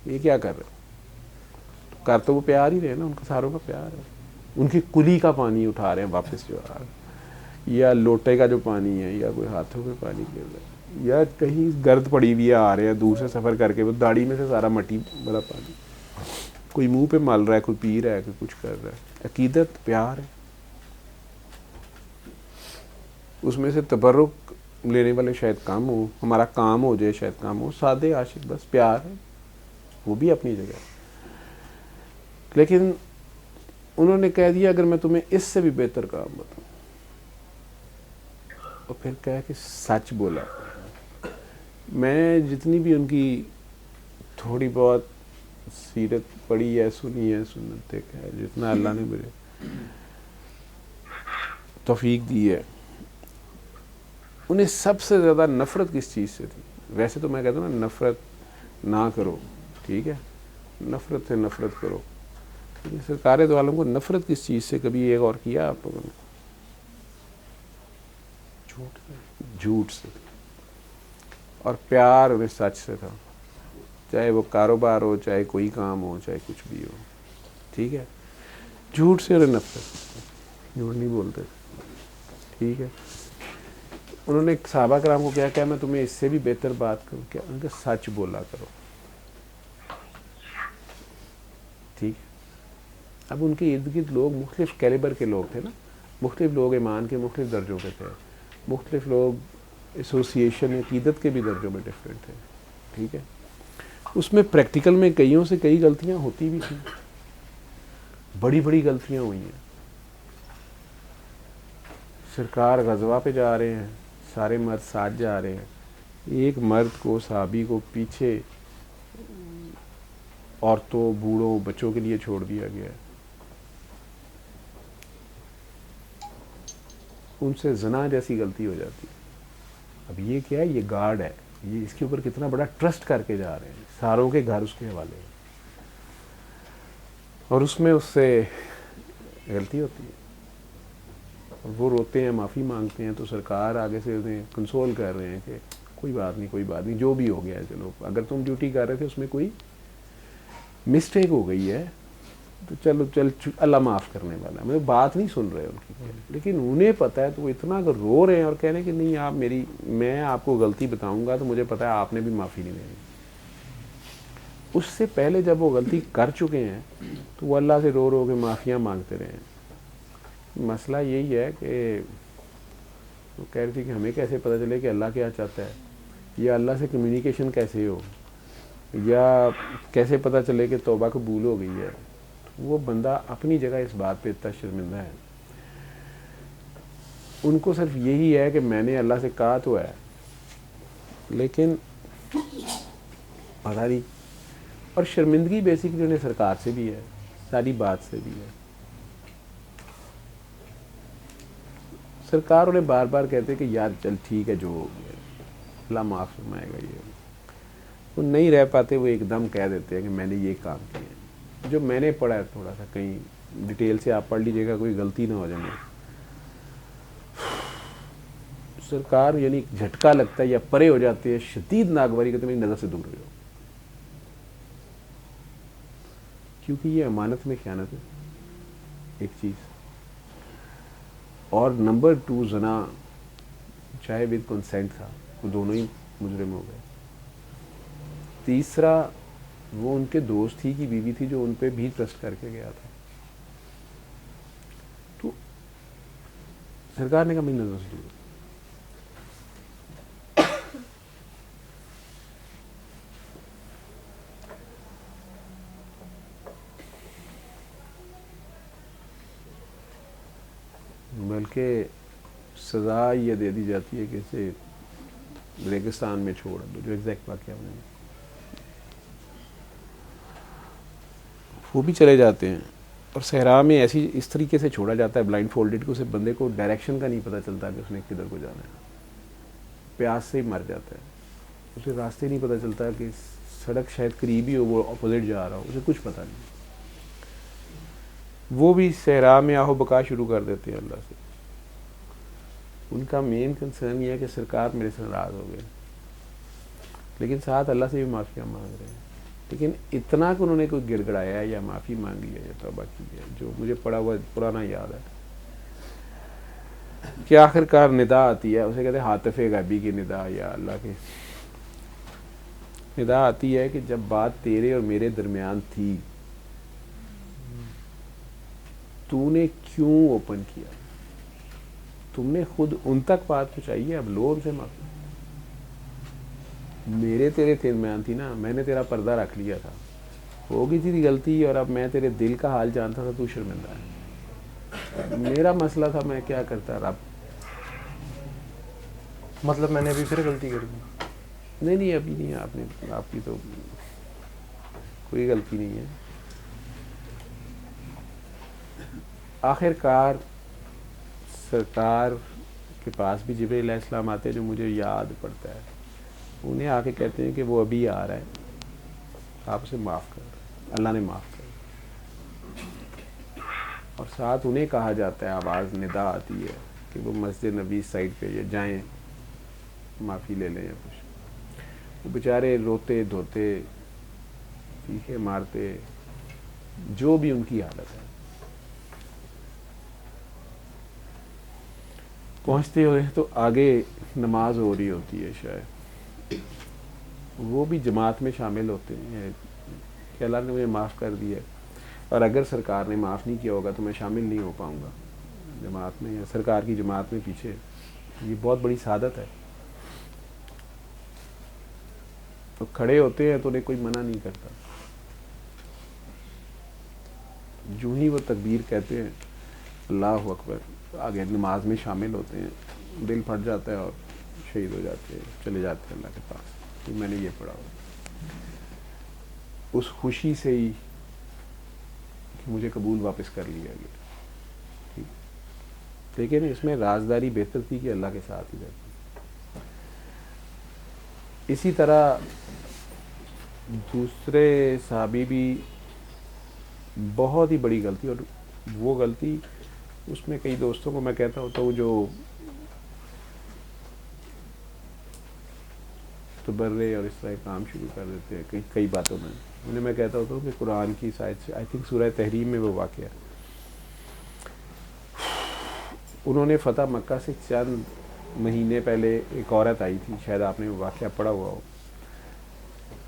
یہ کیا کر رہے ہیں؟ کر تو وہ پیار ہی رہے نا, ان کا ساروں کا پیار ہے. ان کی کلی کا پانی اٹھا رہے ہیں واپس جو آ رہا ہے, یا لوٹے کا جو پانی ہے, یا کوئی ہاتھوں میں پانی گر رہا ہے, یا کہیں گرد پڑی ہوئی ہے آ رہے ہیں دور سے سفر کر کے, وہ داڑھی میں سے سارا مٹی والا پانی, کوئی منہ پہ مل رہا ہے, کوئی پی رہا ہے, کوئی کچھ کر رہا ہے. عقیدت پیار ہے, اس میں سے تبرک لینے والے شاید کم ہو, ہمارا کام ہو جائے شاید کم ہو. سادے عاشق بس پیار ہے, وہ بھی اپنی جگہ. لیکن انہوں نے کہہ دیا اگر میں تمہیں اس سے بھی بہتر کام بتاؤں, اور پھر کہا کہ سچ بولا. میں جتنی بھی ان کی تھوڑی بہت سیرت پڑھی ہے, سنی ہے, سنتے ہے, جتنا اللہ نے مجھے توفیق دی ہے, انہیں سب سے زیادہ نفرت کس چیز سے تھی؟ ویسے تو میں کہتا ہوں نا نفرت نہ کرو, ٹھیک ہے, نفرت سے نفرت کرو. سرکار دو عالم کو نفرت کس چیز سے کبھی ایک اور کیا آپ لوگوں نے؟ جھوٹ سے. اور پیار انہیں سچ سے تھا, چاہے وہ کاروبار ہو, چاہے کوئی کام ہو, چاہے کچھ بھی ہو, ٹھیک ہے. جھوٹ سے انہیں نفرت, جھوٹ نہیں بولتے, ٹھیک ہے. انہوں نے صحابہ کرام کو کیا میں تمہیں اس سے بھی بہتر بات کروں کیا؟ ان کا سچ بولا کرو, ٹھیک ہے. اب ان کے ارد گرد لوگ مختلف کیلیبر کے لوگ تھے نا, مختلف لوگ ایمان کے مختلف درجوں کے تھے, مختلف لوگ ایسوسیشن عقیدت کے بھی درجوں میں ڈفرینٹ تھے, ٹھیک ہے. اس میں پریکٹیکل میں کئیوں سے کئی غلطیاں ہوتی بھی تھیں, بڑی بڑی غلطیاں ہوئی ہیں. سرکار غزوہ پہ جا رہے ہیں, سارے مرد ساتھ جا رہے ہیں, ایک مرد کو صحابی کو پیچھے عورتوں, بوڑھوں, بچوں کے لیے چھوڑ دیا گیا ہے. ان سے زنا جیسی غلطی ہو جاتی ہے. اب یہ کیا ہے, یہ گارڈ ہے, یہ اس کے اوپر کتنا بڑا ٹرسٹ کر کے جا رہے ہیں, ساروں کے گھر اس کے حوالے ہیں, اور اس میں اس سے غلطی ہوتی ہے. وہ روتے ہیں, معافی مانگتے ہیں, تو سرکار آگے سے انہیں کنسول کر رہے ہیں کہ کوئی بات نہیں, کوئی بات نہیں, جو بھی ہو گیا ہے, چلو اگر تم ڈیوٹی کر رہے تھے اس میں کوئی مسٹیک ہو گئی ہے تو چلو اللہ معاف کرنے والا ہے. بات نہیں سن رہے ان کی, لیکن انہیں پتہ ہے, تو وہ اتنا اگر رو رہے ہیں اور کہہ رہے ہیں کہ نہیں آپ میں آپ کو غلطی بتاؤں گا تو مجھے پتہ ہے آپ نے بھی معافی نہیں دینی. اس سے پہلے جب وہ غلطی کر چکے ہیں تو وہ اللہ سے رو رو کے معافیاں مانگتے رہے ہیں. مسئلہ یہی ہے کہ وہ کہہ رہی تھی کہ ہمیں کیسے پتہ چلے کہ اللہ کیا چاہتا ہے, یا اللہ سے کمیونیکیشن کیسے ہو, یا کیسے پتہ چلے کہ توبہ قبول ہو گئی ہے. وہ بندہ اپنی جگہ اس بات پہ اتنا شرمندہ ہے. ان کو صرف یہی ہے کہ میں نے اللہ سے کہا تو ہے, لیکن پتہ نہیں. اور شرمندگی بیسیکلی انہیں سرکار سے بھی ہے, ساری بات سے بھی ہے. سرکار انہیں بار بار کہتے کہ یار چل ٹھیک ہے جو ہو گیا, اللہ معاف فرمائے گا. یہ وہ نہیں رہ پاتے, وہ ایک دم کہہ دیتے ہیں کہ میں نے یہ کام کیا ہے. جو میں نے پڑھا ہے تھوڑا سا کہیں ڈیٹیل سے آپ پڑھ لیجیے گا, کوئی غلطی نہ ہو جائے. سرکار یعنی جھٹکا لگتا ہے یا پرے ہو جاتے ہیں, شدید ناگواری کرتے میری نظر سے دور رہے ہو, کیونکہ یہ امانت میں خیانت ہے ایک چیز, اور نمبر 2 زنا چاہے ود کنسینٹ تھا, وہ دونوں ہی مجرم ہو گئے. تیسرا وہ ان کے دوست ہی کی بیوی تھی جو ان پہ بھی ٹرسٹ کر کے گیا تھا. تو سرکار نے کہا میری نظر سے دور. بلکہ سزا یہ دے دی جاتی ہے کہ اسے ریگستان میں چھوڑ دو, جو ایگزیکٹ واقعہ ہونے میں وہ بھی چلے جاتے ہیں. اور صحرا میں ایسی اس طریقے سے چھوڑا جاتا ہے بلائنڈ فولڈڈ کہ اسے بندے کو ڈائریکشن کا نہیں پتہ چلتا کہ اس نے کدھر کو جانا ہے. پیاس سے ہی مر جاتا ہے, اسے راستے نہیں پتہ چلتا کہ سڑک شاید قریب ہی ہو, وہ اپوزٹ جا رہا ہو, اسے کچھ پتہ نہیں. وہ بھی صحرا میں آہو بکا شروع کر دیتے ہیں اللہ سے. ان کا مین کنسرن یہ ہے کہ سرکار میرے سے ناراض ہو گئے, لیکن ساتھ اللہ سے بھی معافیاں مانگ رہے ہیں. لیکن اتنا کہ انہوں نے کوئی گڑ گڑایا یا معافی مانگی ہے یا توبہ کی ہے جو مجھے پڑا ہوا پرانا یاد ہے کہ آخر کار ندا آتی ہے، اسے کہتے ہیں حاطف غیبی کی ندا یا اللہ کی ندا آتی ہے کہ جب بات تیرے اور میرے درمیان تھی تو نے کیوں اوپن کیا، تم نے خود ان تک بات پہنچائی ہے، اب لو ان سے معافی. میرے تیرے درمیان تھی نا، میں نے تیرا پردہ رکھ لیا تھا، ہو گئی تھی غلطی اور اب میں تیرے دل کا حال جانتا تھا، تو شرمندہ ہے. میرا مسئلہ تھا میں کیا کرتا رب. مطلب میں نے ابھی پھر غلطی کر دی؟ نہیں ابھی نہیں ہے، آپ نے، آپ کی تو کوئی غلطی نہیں ہے. آخر کار سرکار کے پاس بھی جبرائیل علیہ السلام آتے ہیں جو مجھے یاد پڑتا ہے، انہیں آ کے کہتے ہیں کہ وہ ابھی آ رہا ہے، آپ اسے معاف کر. اللہ نے معاف کر، اور ساتھ انہیں کہا جاتا ہے، آواز ندا آتی ہے کہ وہ مسجد نبی سائڈ پہ یا جائیں معافی لے لیں یا کچھ. وہ بیچارے روتے دھوتے چیخے مارتے، جو بھی ان کی حالت ہے. پہنچتے ہوئے تو آگے نماز ہو رہی ہوتی ہے شاید، وہ بھی جماعت میں شامل ہوتے ہیں کہ اللہ نے مجھے معاف کر دیا، اور اگر سرکار نے معاف نہیں کیا ہوگا تو میں شامل نہیں ہو پاؤں گا جماعت میں یا سرکار کی جماعت میں پیچھے. یہ بہت بڑی سعادت ہے. تو کھڑے ہوتے ہیں تو انہیں کوئی منع نہیں کرتا، جو ہی وہ تکبیر کہتے ہیں اللہ اکبر، آگے نماز میں شامل ہوتے ہیں، دل پھٹ جاتا ہے اور شہید ہو جاتے ہیں، چلے جاتے ہیں اللہ کے پاس کہ میں نے یہ پڑھا ہو. اس خوشی سے ہی کہ مجھے قبول واپس کر لیا گیا. لیکن اس میں رازداری بہتر تھی کہ اللہ کے ساتھ ہی رہتی. اسی طرح دوسرے صحابی بھی بہت ہی بڑی غلطی، اور وہ غلطی اس میں کئی دوستوں کو میں کہتا ہوتا ہوں جو تبرے اور اس طرح کام شروع کر دیتے ہیں کئی باتوں میں، انہیں میں کہتا ہوتا ہوں کہ قرآن کی آیت سے، آئی تھنک سورہ تحریم میں وہ واقعہ ہے. انہوں نے فتح مکہ سے چند مہینے پہلے ایک عورت آئی تھی، شاید آپ نے وہ واقعہ پڑھا ہوا ہو.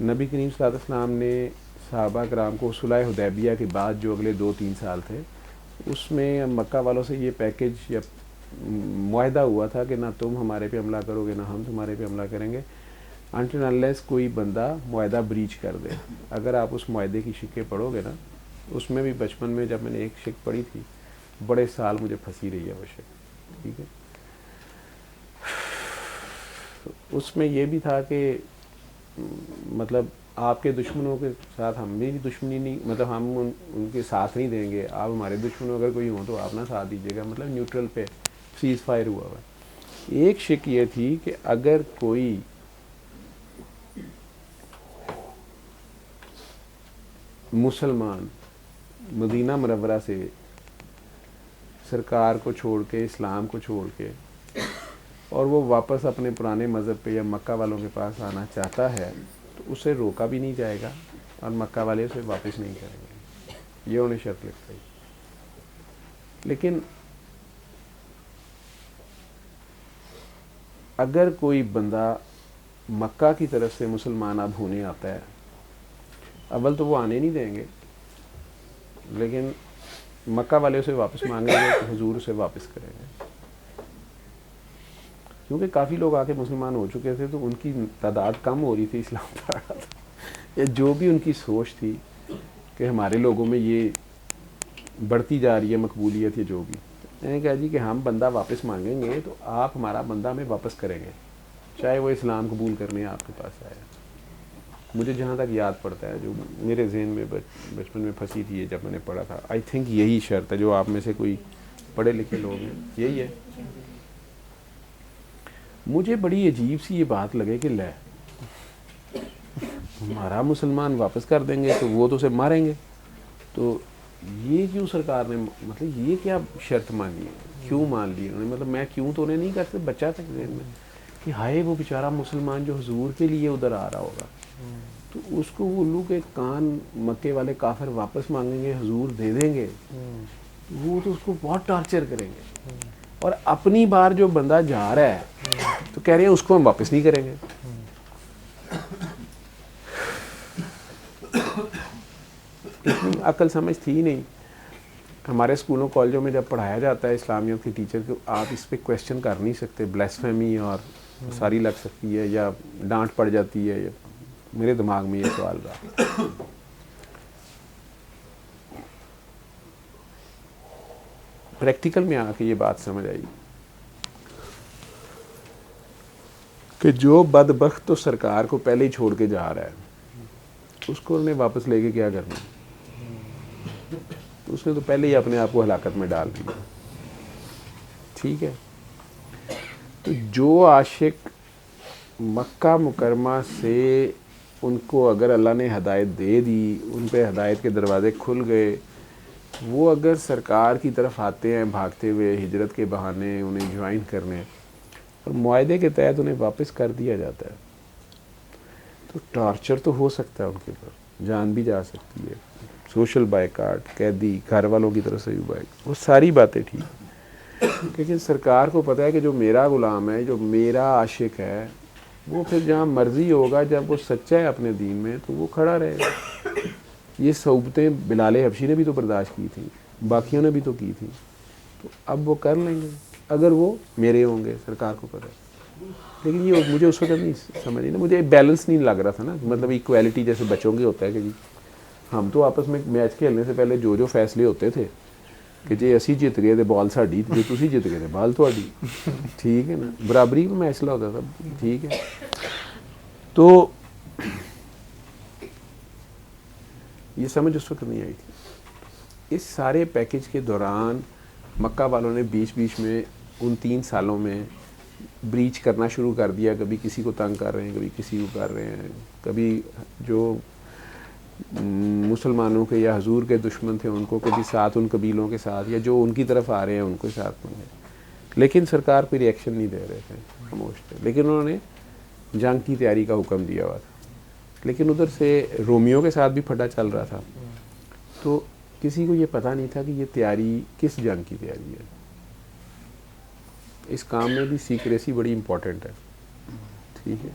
نبی کریم صلی اللہ علیہ وسلم نے صحابہ کرام کو صلح حدیبیہ کے بعد جو اگلے 2-3 سال تھے، اس میں مکہ والوں سے یہ پیکج یا معاہدہ ہوا تھا کہ نہ تم ہمارے پہ حملہ کرو گے نہ ہم تمہارے پہ حملہ کریں گے until unless کوئی بندہ معاہدہ بریچ کر دے. اگر آپ اس معاہدے کی شکیں پڑھو گے نا، اس میں بھی بچپن میں جب میں نے ایک شک پڑھی تھی، بڑے سال مجھے پھنسی رہی ہے وہ شک. ٹھیک ہے، اس میں یہ بھی تھا کہ مطلب آپ کے دشمنوں کے ساتھ ہم بھی دشمنی نہیں، مطلب ہم ان کے ساتھ نہیں دیں گے، آپ ہمارے دشمنوں اگر کوئی ہوں تو آپ نہ ساتھ دیجیے گا، مطلب نیوٹرل پہ سیز فائر ہوا ہوا. ایک شک یہ تھی کہ اگر کوئی مسلمان مدینہ منورہ سے سرکار کو چھوڑ کے، اسلام کو چھوڑ کے، اور وہ واپس اپنے پرانے مذہب پہ یا مکہ والوں کے پاس آنا چاہتا ہے تو اسے روکا بھی نہیں جائے گا اور مکہ والے اسے واپس نہیں کریں گے. یہ انہیں شرط لگتا ہے. لیکن اگر کوئی بندہ مکہ کی طرف سے مسلمان اب ہونے آتا ہے، اول تو وہ آنے نہیں دیں گے، لیکن مکہ والے اسے واپس مانگیں گے تو حضور اسے واپس کریں گے. کیونکہ کافی لوگ آ کے مسلمان ہو چکے تھے تو ان کی تعداد کم ہو رہی تھی، اسلام پڑھ رہا تھا، یا جو بھی ان کی سوچ تھی کہ ہمارے لوگوں میں یہ بڑھتی جا رہی ہے مقبولیت، یا جو بھی. میں نے کہا جی کہ ہم بندہ واپس مانگیں گے تو آپ ہمارا بندہ ہمیں واپس کریں گے، چاہے وہ اسلام قبول کرنے آپ کے پاس آئے. مجھے جہاں تک یاد پڑتا ہے، جو میرے ذہن میں بچپن میں پھنسی تھی جب میں نے پڑھا تھا، آئی تھنک یہی شرط ہے. جو آپ میں سے کوئی پڑھے لکھے لوگ ہیں یہی ہے. مجھے بڑی عجیب سی یہ بات لگے کہ لے ہمارا مسلمان واپس کر دیں گے تو وہ تو اسے ماریں گے، تو یہ کیوں سرکار نے، مطلب یہ کیا شرط مانگی ہے، کیوں مان لی انہوں نے، مطلب میں کیوں تو انہیں نہیں کرتے. بچہ تک ذہن میں کہ ہائے وہ بیچارہ مسلمان جو حضور کے لیے ادھر آ رہا ہوگا، تو اس کو الو کے کان مکے والے کافر واپس مانگیں گے, حضور دے دیں گے, وہ تو اس کو بہت ٹارچر کریں گے. اور اپنی بار جو بندہ جا رہا ہے تو کہہ رہے ہیں اس کو ہم واپس نہیں کریں گے. اتنی عقل سمجھ تھی نہیں. ہمارے اسکولوں کالجوں میں جب پڑھایا جاتا ہے اسلامیت کے ٹیچر کو, آپ اس پہ کویشچن کر نہیں سکتے, بلیسفیمی اور ساری لگ سکتی ہے یا ڈانٹ پڑ جاتی ہے. میرے دماغ میں یہ سوال رہا. پریکٹیکل میں آ کے یہ بات سمجھ آئی کہ جو بدبخت تو سرکار کو پہلے ہی چھوڑ کے جا رہا ہے, اس کو انہیں واپس لے کے کیا کرنا. اس نے تو پہلے ہی اپنے آپ کو ہلاکت میں ڈال دیا. ٹھیک ہے, تو جو عاشق مکہ مکرمہ سے ان کو اگر اللہ نے ہدایت دے دی, ان پہ ہدایت کے دروازے کھل گئے, وہ اگر سرکار کی طرف آتے ہیں بھاگتے ہوئے ہجرت کے بہانے انہیں جوائن کرنے, اور معاہدے کے تحت انہیں واپس کر دیا جاتا ہے, تو ٹارچر تو ہو سکتا ہے ان کے اوپر, جان بھی جا سکتی ہے, سوشل بائیکاٹ, قیدی, گھر والوں کی طرف سے بھی بائیکاٹ, وہ ساری باتیں ٹھیک. لیکن سرکار کو پتہ ہے کہ جو میرا غلام ہے, جو میرا عاشق ہے, وہ پھر جہاں مرضی ہوگا, جب وہ سچا ہے اپنے دین میں تو وہ کھڑا رہے گا. یہ صحبتیں بلال حبشی نے بھی تو برداشت کی تھیں, باقیوں نے بھی تو کی تھیں, تو اب وہ کر لیں گے اگر وہ میرے ہوں گے, سرکار کو پتہ ہے. لیکن یہ مجھے اس وقت نہیں سمجھ نہیں نا, مجھے بیلنس نہیں لگ رہا تھا نا, مطلب ایکویلٹی جیسے بچوں کے ہوتا ہے کہ جی ہم تو آپس میں میچ کھیلنے سے پہلے جو فیصلے ہوتے تھے کہ جی اسی جیت گئے تھے بال ساڈی, جی تسی جیت گئے تھے بال تھوڑی, ٹھیک ہے نا, برابری میں فیصلہ ہوتا تھا. ٹھیک ہے, تو یہ سمجھ اس وقت نہیں آئی تھی. اس سارے پیکج کے دوران مکہ والوں نے بیچ بیچ میں ان 3 سالوں میں بریچ کرنا شروع کر دیا. کبھی کسی کو تنگ کر رہے ہیں, کبھی کسی کو کر رہے ہیں, کبھی جو مسلمانوں کے یا حضور کے دشمن تھے ان کو کبھی ساتھ ان قبیلوں کے ساتھ, یا جو ان کی طرف آ رہے ہیں ان کے ساتھ میں. لیکن سرکار کوئی ری ایکشن نہیں دے رہے تھے, خاموش تھے. لیکن انہوں نے جنگ کی تیاری کا حکم دیا ہوا تھا. لیکن ادھر سے رومیوں کے ساتھ بھی پھڈا چل رہا تھا, تو کسی کو یہ پتہ نہیں تھا کہ یہ تیاری کس جنگ کی تیاری ہے. اس کام میں بھی سیکریسی بڑی امپورٹنٹ ہے. ٹھیک ہے,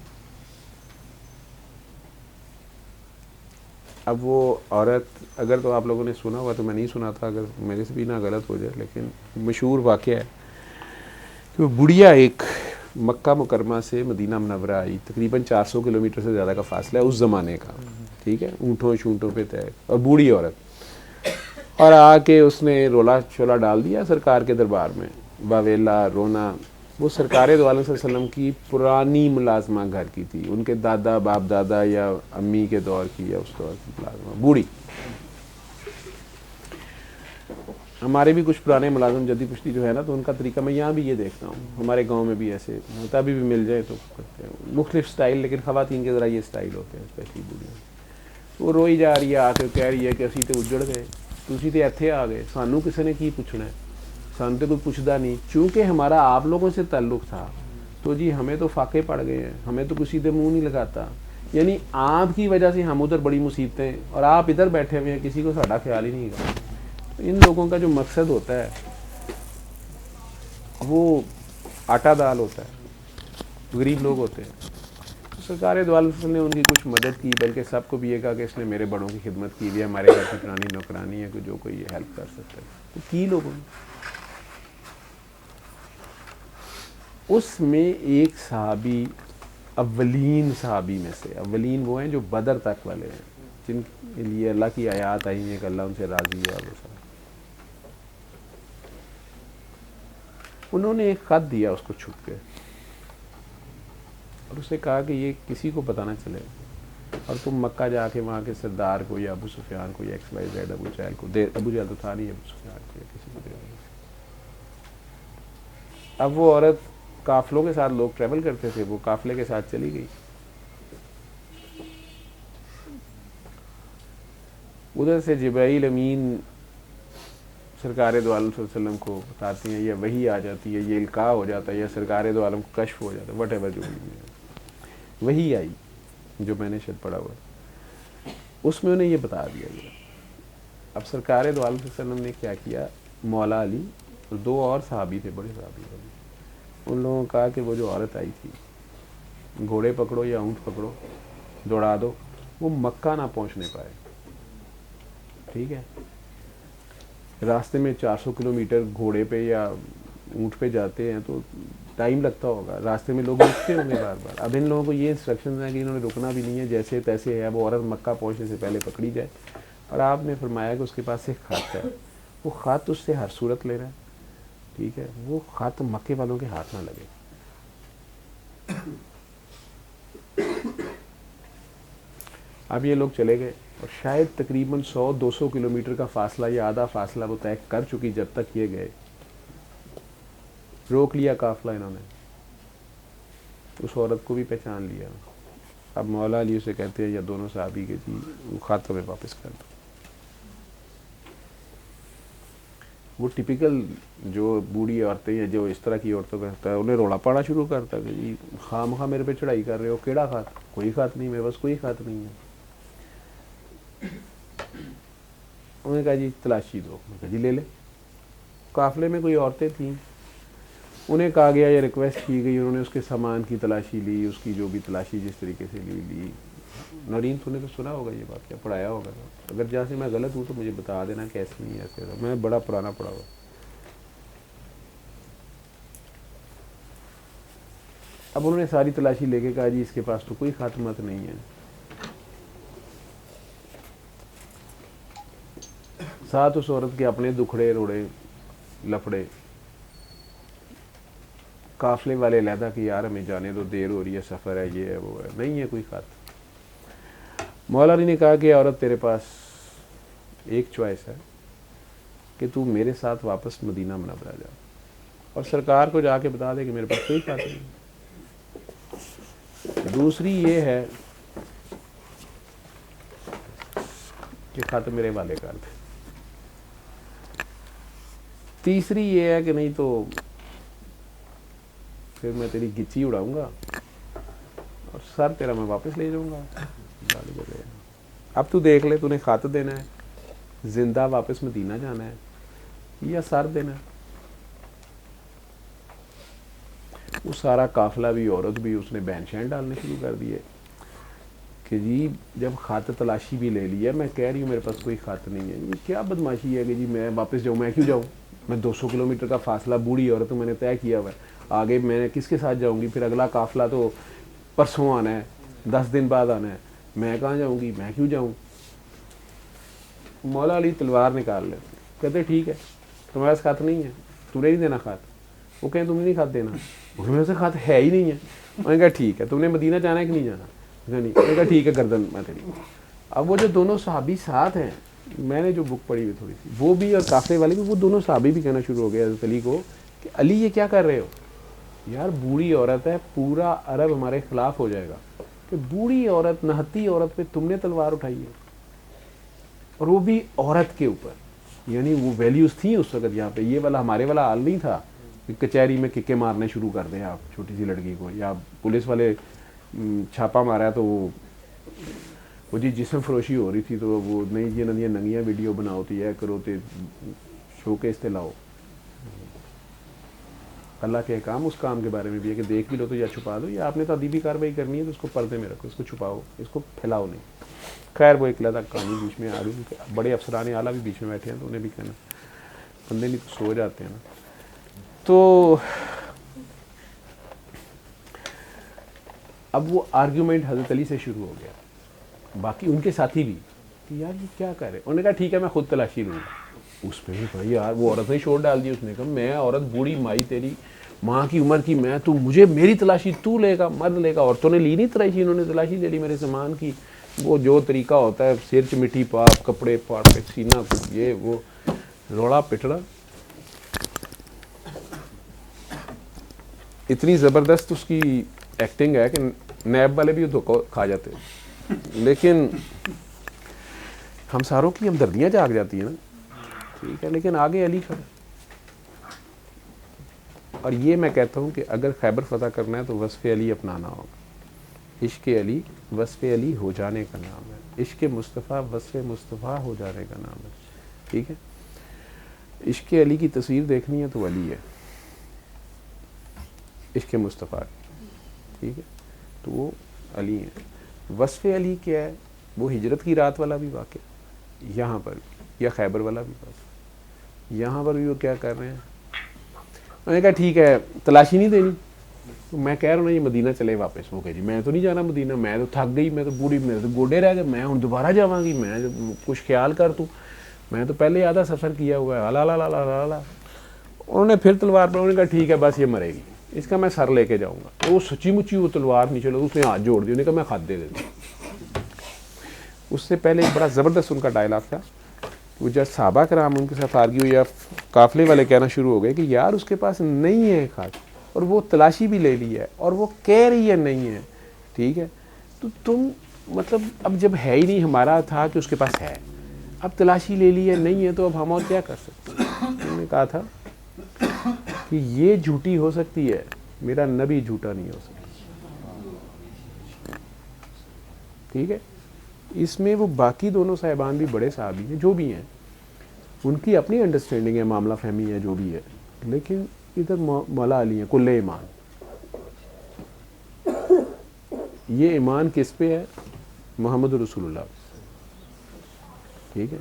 اب وہ عورت, اگر تو آپ لوگوں نے سنا ہوا تو میں نہیں سنا تھا, اگر میرے سے بھی نہ غلط ہو جائے, لیکن مشہور واقعہ ہے کہ وہ بڑھیا ایک مکہ مکرمہ سے مدینہ منورہ آئی, تقریباً 400 کلومیٹر سے زیادہ کا فاصلہ ہے اس زمانے کا. ٹھیک ہے, اونٹوں شونٹوں پہ طے, اور بوڑھی عورت, اور آ کے اس نے رولا شولا ڈال دیا سرکار کے دربار میں, واویلا رونا. وہ سرکار دو عالم صلی اللہ علیہ وسلم کی پرانی ملازمہ گھر کی تھی, ان کے دادا باپ دادا یا امی کے دور کی یا اس دور کی ملازمہ, بوڑھی. ہمارے بھی کچھ پرانے ملازم جدید پشتی جو ہے نا, تو ان کا طریقہ میں یہاں بھی یہ دیکھتا ہوں, ہمارے گاؤں میں بھی ایسے ہوتا, بھی مل جائے تو کرتے ہیں مختلف سٹائل, لیکن خواتین کے ذرا یہ سٹائل ہوتے ہیں اسپیشلی بوڑھیاں. وہ روئی جا رہی ہے, آ کے کہہ رہی ہے کہ اسی تے اجڑ گئے, تسی تے ایتھے آ گئے, سانوں کسی نے کی پوچھنا ہے, سانوں تے کوئی پوچھدا نہیں. چونکہ ہمارا آپ لوگوں سے تعلق تھا تو جی ہمیں تو فاقے پڑ گئے ہیں, ہمیں تو کسی دے منہ نہیں لگاتا. یعنی آپ کی وجہ سے ہم ادھر بڑی مصیبتیں, اور آپ ادھر بیٹھے ہوئے ہیں, کسی کو ساڈا خیال ہی نہیں ہے. ان لوگوں کا جو مقصد ہوتا ہے وہ آٹا دال ہوتا ہے, غریب لوگ ہوتے ہیں. سرکار دو عالم نے ان کی کچھ مدد کی, بلکہ سب کو بھی یہ کہا کہ اس نے میرے بڑوں کی خدمت کی ہے, ہمارے گھر کی پرانی نوکرانی ہے, کہ جو کوئی یہ ہیلپ کر سکتا ہے. تو کی لوگوں نے. اس میں ایک صحابی, اولین صحابی میں سے, اولین وہ ہیں جو بدر تک والے ہیں, جن کے لیے اللہ کی آیات آئی ہیں کہ اللہ ان سے راضی ہے. اور وہ سب انہوں نے ایک خط دیا اس کو چھپ کے, اور اسے کہا کہ یہ کسی کو پتہ نہ چلے, اور تم مکہ جا کے وہاں کے سردار کو یا ابو سفیان کو یا ایکس وائی زیڈ ابو جہل کو دے, ابو جہل تو تھا نہیں, ابو سفیان کو یا کسی کو دے. اب وہ عورت, قافلوں کے ساتھ لوگ ٹریول کرتے تھے, وہ قافلے کے ساتھ چلی گئی. ادھر سے جبرائیل امین سرکار دو عالم صلی اللہ علیہ وسلم کو بتاتی ہیں, یا وحی آ جاتی ہے, یہ القاء ہو جاتا ہے, یا سرکار دو عالم کو کشف ہو جاتا ہے, وٹ ایور جو بھی ہے. وحی آئی جو میں نے شاید پڑھا ہوا ہے. اس میں انہیں یہ بتا دیا گیا. اب سرکار دو عالم صلی اللہ علیہ وسلم نے کیا کیا, مولا علی اور 2 اور صحابی تھے, بڑے صحابی تھے, ان لوگوں نے کہا کہ وہ جو عورت آئی تھی, گھوڑے پکڑو یا اونٹ پکڑو, دوڑا دو, وہ مکہ نہ پہنچنے پائے. ٹھیک ہے, راستے میں 400 کلومیٹر گھوڑے پہ یا اونٹ پہ جاتے ہیں تو ٹائم لگتا ہوگا, راستے میں لوگ رکتے ہوں گے بار بار. اب ان لوگوں کو یہ انسٹرکشن ہیں کہ انہوں نے رکنا بھی نہیں ہے, جیسے تیسے ہے وہ عورت مکہ پہنچنے سے پہلے پکڑی جائے. اور آپ نے فرمایا کہ اس کے پاس ایک خط ہے, وہ خط اس سے ہر صورت لے رہا ہے. ٹھیک ہے, وہ خط مکے والوں کے ہاتھ نہ لگے. اب یہ لوگ چلے گئے اور شاید تقریباً 100-200 کلومیٹر کا فاصلہ یا آدھا فاصلہ وہ طے کر چکی جب تک یہ گئے. روک لیا قافلہ انہوں نے, اس عورت کو بھی پہچان لیا. اب مولا علی اسے کہتے ہیں یا دونوں صحابی کے جی وہ خط ہمیں واپس کر دو. وہ ٹپیکل جو بوڑھی عورتیں یا جو اس طرح کی عورتوں کا ہوتا ہے, انہیں رولا پانا شروع کرتا ہے کہ جی خواہ مخواہ میرے پہ چڑھائی کر رہے ہو, کیڑا خط, کوئی خط نہیں, میرے پاس کوئی خط نہیں ہے. انہوں نے کہا جی تلاشی دو. میں کہا جی لے لے. قافلے میں کوئی عورتیں تھیں, انہیں کہا گیا یا ریکویسٹ کی گئی, انہوں نے اس کے سامان کی تلاشی لی, اس کی جو بھی تلاشی جس طریقے سے لی. نورین تو نے تو سنا ہوگا یہ بات, کیا پڑھایا ہوگا, اگر جہاں سے میں غلط ہوں تو مجھے بتا دینا کیسے نہیں ایسے. میں بڑا پرانا پڑھا ہوا. اب انہوں نے ساری تلاشی لے کے کہا جی اس کے پاس تو کوئی خاتمت نہیں ہے. ساتھ اس عورت کے اپنے دکھڑے روڑے لفڑے. قافلے والے علیحدہ کہ یار ہمیں جانے دو, دیر ہو رہی ہے, سفر ہے, یہ ہے وہ ہے, نہیں ہے کوئی خط. مولا علی نے کہا کہ عورت تیرے پاس ایک چوائس ہے کہ تو میرے ساتھ واپس مدینہ منورہ جا اور سرکار کو جا کے بتا دے کہ میرے پاس کوئی خط نہیں. دوسری یہ ہے کہ خط میرے والے کر دے. تیسری یہ ہے کہ نہیں تو پھر میں تیری گچی اڑاؤں گا اور سر تیرا میں واپس لے جاؤں گا. اب تو دیکھ لے, تو نے خط دینا ہے, زندہ واپس مدینہ جانا ہے, یا سر دینا ہے. وہ سارا قافلہ بھی عورت بھی اس نے بہن شہن ڈالنے شروع کر دیے کہ جی جب خط تلاشی بھی لے لی ہے, میں کہہ رہی ہوں میرے پاس کوئی خط نہیں ہے, یہ کیا بدماشی ہے کہ جی میں واپس جاؤں, میں کیوں جاؤں, میں 200 کلومیٹر کا فاصلہ بوڑھی عورت میں نے طے کیا ہوا ہے, آگے میں کس کے ساتھ جاؤں گی, پھر اگلا قافلہ تو پرسوں آنا ہے, 10 دن بعد آنا ہے, میں کہاں جاؤں گی, میں کیوں جاؤں. مولا علی تلوار نکال لیتے, کہتے ٹھیک ہے تمہارے پاس خط نہیں ہے, تم نے نہیں دینا خط. وہ کہیں تم نے نہیں خط دینا, میرے سے خط ہے ہی نہیں ہے. میں نے کہا ٹھیک ہے, تم نے مدینہ جانا ہے کہ نہیں جانا, نہیں. میں نے کہا ٹھیک ہے گردن میں تیری. اب وہ جو دونوں صحابی ساتھ ہیں, میں نے جو بک پڑھی ہوئی تھوڑی سی, وہ بھی اور قافلے والے بھی, وہ دونوں صحابی بھی کہنا شروع ہو گئے حضرت علی کو کہ علی یہ کیا کر رہے ہو, یار بوڑھی عورت ہے, پورا عرب ہمارے خلاف ہو جائے گا کہ بوڑھی عورت, نہتی عورت پہ تم نے تلوار اٹھائی ہے, اور وہ بھی عورت کے اوپر. یعنی وہ ویلیوز تھیں اس وقت یہاں پہ, یہ والا ہمارے والا حال نہیں تھا کہ کچہری میں ککے مارنے شروع کر دیں آپ چھوٹی سی لڑکی کو, یا پولیس والے چھاپا مارا تو وہ جی جسم فروشی ہو رہی تھی تو وہ نہیں جی ندیاں ننگیاں ویڈیو بنا ہوتی ہے کرو تے شو کیس تے لاؤ. اللہ کے احکام اس کام کے بارے میں بھی ہے کہ دیکھ بھی لو تو یا چھپا دو, یا آپ نے تعدیبی کارروائی کرنی ہے تو اس کو پردے میں رکھو, اس کو چھپاؤ, اس کو پھیلاؤ نہیں. خیر وہ ایک علیحدہ کہانی بیچ میں آ گئی, بڑے افسران اعلیٰ بھی بیچ میں بیٹھے ہیں تو انہیں بھی کہنا, بندے نہیں تو سو جاتے ہیں نا. تو اب وہ آرگیومنٹ حضرت علی سے شروع ہو گیا, باقی ان کے ساتھی بھی کہ یار یہ کیا کر رہے. انہوں نے کہا ٹھیک ہے میں خود تلاشی لوں گا. اس پہ بھی بھائی یار وہ عورت نے شور ڈال دی, اس نے کہا میں عورت بوڑھی مائی تیری ماں کی عمر کی میں, تو مجھے میری تلاشی تو لے گا, مرد لے گا. عورتوں نے لی نہیں تلاشی, انہوں نے تلاشی لے لی میرے سامان کی. وہ جو طریقہ ہوتا ہے سر چ مٹی پاپ, کپڑے پاٹ پہ سینہ کچھ, یہ وہ روڑا پٹڑا. اتنی زبردست اس کی ایکٹنگ ہے کہ نیب والے بھی دھوکہ کھا جاتے ہیں, لیکن ہم ساروں کی ہمدردیاں جاگ جاتی ہیں نا, ٹھیک ہے. لیکن آگے علی کھڑا, اور یہ میں کہتا ہوں کہ اگر خیبر فتح کرنا ہے تو وصف علی اپنانا ہوگا عشق علی وصف علی ہو جانے کا نام ہے، عشق مصطفیٰ وصف مصطفیٰ ہو جانے کا نام ہے. ٹھیک ہے، عشق علی کی تصویر دیکھنی ہے تو علی ہے، عشق مصطفیٰ. ٹھیک ہے، تو وہ علی ہیں. وصف علی کیا ہے؟ وہ ہجرت کی رات والا بھی واقعہ یہاں پر، یا خیبر والا بھی واقعہ یہاں پر بھی. وہ کیا کر رہے ہیں؟ میں نے کہا ٹھیک ہے تلاشی نہیں دینی. میں کہہ رہا ہوں نا یہ مدینہ چلے واپس. وہ کہ جی میں تو نہیں جانا مدینہ، میں تو تھک گئی، میں تو بوڑھی، میرے تو گوڈے رہ گئے، میں ہوں دوبارہ جاواں گی، میں کچھ خیال کر تو میں تو پہلے آدھا سفر کیا ہوا ہے. لا لا لا لا لا لا. انہوں نے پھر تلوار پر، انہوں نے کہا ٹھیک ہے بس یہ مرے گی، اس کا میں سر لے کے جاؤں گا. وہ سچی مچی وہ تلوار نہیں چلو، اس نے ہاتھ جوڑ دیا. انہوں نے کہا میں خط دے دیتا ہوں. اس سے پہلے ایک بڑا زبردست ان کا ڈائلاگ تھا. وہ جب صحابہ کرام ان کے ساتھ آرگیو یا قافلے والے کہنا شروع ہو گئے کہ یار اس کے پاس نہیں ہے خط، اور وہ تلاشی بھی لے لی ہے اور وہ کہہ رہی ہے نہیں ہے. ٹھیک ہے، تو تم مطلب اب جب ہے ہی نہیں، ہمارا تھا کہ اس کے پاس ہے، اب تلاشی لے لی ہے نہیں ہے، تو اب ہم اور کیا کر سکتے ہیں. انہوں نے کہا تھا کہ یہ جھوٹی ہو سکتی ہے، میرا نبی جھوٹا نہیں ہو سکتا. ٹھیک ہے، اس میں وہ باقی دونوں صاحبان بھی بڑے صحابی ہیں، جو بھی ہیں ان کی اپنی انڈرسٹینڈنگ ہے، معاملہ فہمی ہے، جو بھی ہے. لیکن ادھر مولا علی ہیں کل ایمان. یہ ایمان کس پہ ہے؟ محمد رسول اللہ. ٹھیک ہے،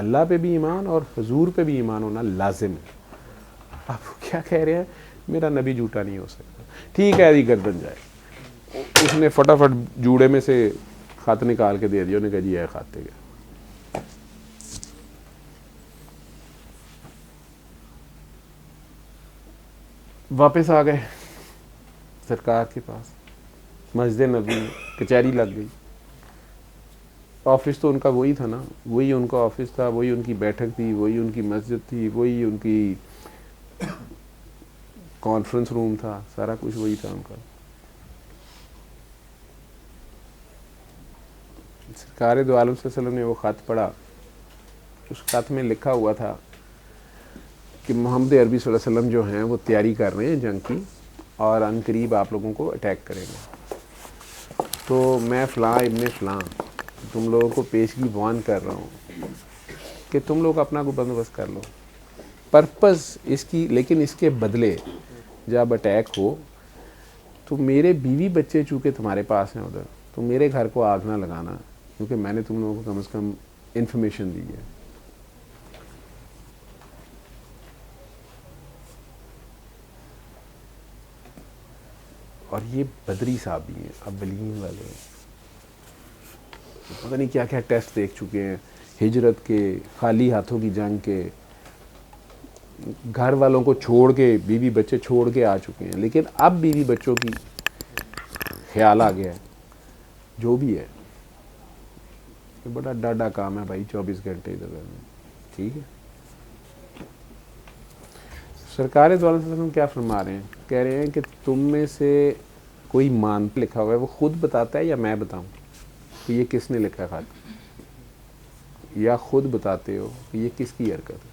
اللہ پہ بھی ایمان اور حضور پہ بھی ایمان ہونا لازم ہے. آپ کیا کہہ رہے ہیں؟ میرا نبی جھوٹا نہیں ہو سکتا. ٹھیک ہے ابھی گردن جائے. اس نے فٹافٹ جوڑے میں سے خط نکال کے دے دیا. انہوں نے کہا جی ہے خط. گیا واپس آ گئے سرکار کے پاس. مسجد نبی میں کچہری لگ گئی. آفس تو ان کا وہی تھا نا، وہی ان کا آفس تھا، وہی ان کی بیٹھک تھی، وہی ان کی مسجد تھی، وہی ان کی کانفرنس روم تھا، سارا کچھ وہی تھا ان کا. سرکار دو عالم صلی اللہ علیہ وسلم نے وہ خط پڑھا. اس خط میں لکھا ہوا تھا کہ محمد عربی صلی اللہ علیہ وسلم جو ہیں وہ تیاری کر رہے ہیں جنگ کی، اور ان قریب آپ لوگوں کو اٹیک کریں گے. تو میں فلاں ابن فلاں تم لوگوں کو پیشگی وان کر رہا ہوں کہ تم لوگ اپنا کو بندوبست کر لو. پرپز اس کی، لیکن اس کے بدلے جب اٹیک ہو تو میرے بیوی بچے چونکہ تمہارے پاس ہیں ادھر، تو میرے گھر کو آگ نہ لگانا، کیونکہ میں نے تم لوگوں کو کم از کم انفارمیشن دی ہے. اور یہ بدری صحابی ہیں، اولین والے ہیں. پتہ نہیں کیا کیا ٹیسٹ دیکھ چکے ہیں، ہجرت کے، خالی ہاتھوں کی جنگ کے، گھر والوں کو چھوڑ کے، بیوی بچے چھوڑ کے آ چکے ہیں. لیکن اب بیوی بچوں کی خیال آ گیا ہے. جو بھی ہے یہ بڑا ڈاڈا کام ہے بھائی، 24 گھنٹے ادھر رہنا. ٹھیک ہے، سرکار دو عالم صلی اللہ علیہ وسلم کیا فرما رہے ہیں؟ کہہ رہے ہیں کہ تم میں سے کوئی مان لکھا ہوا ہے وہ خود بتاتا ہے یا میں بتاؤں کہ یہ کس نے لکھا خط، یا خود بتاتے ہو کہ یہ کس کی حرکت ہے؟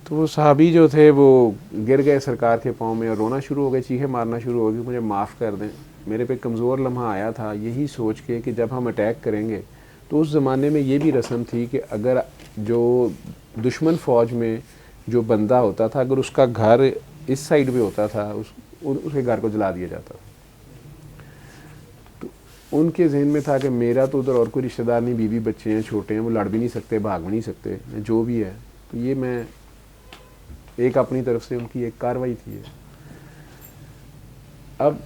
تو وہ صحابی جو تھے وہ گر گئے سرکار کے پاؤں میں اور رونا شروع ہو گئے، چیخیں مارنا شروع ہو گئی، مجھے معاف کر دیں، میرے پہ کمزور لمحہ آیا تھا یہی سوچ کے کہ جب ہم اٹیک کریں گے تو اس زمانے میں یہ بھی رسم تھی کہ اگر جو دشمن فوج میں جو بندہ ہوتا تھا، اگر اس کا گھر اس سائیڈ پہ ہوتا تھا، اس کے گھر کو جلا دیا جاتا تھا. تو ان کے ذہن میں تھا کہ میرا تو ادھر اور کوئی رشتہ دار نہیں، بیوی بچے ہیں، چھوٹے ہیں، وہ لڑ بھی نہیں سکتے، بھاگ بھی نہیں سکتے، جو بھی ہے. تو یہ میں ایک اپنی طرف سے ان کی ایک کاروائی تھی. اب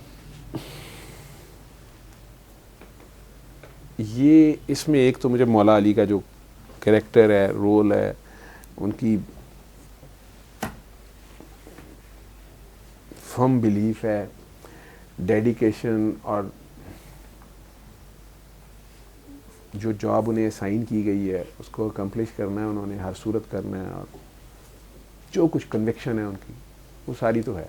یہ اس میں ایک تو مجھے مولا علی کا جو کریکٹر ہے، رول ہے، ان کی فرم بلیف ہے، ڈیڈیکیشن، اور جو جاب انہیں اسائن کی گئی ہے اس کو اکمپلش کرنا ہے، انہوں نے ہر صورت کرنا ہے، اور جو کچھ کنوکشن ہے ان کی وہ ساری تو ہے.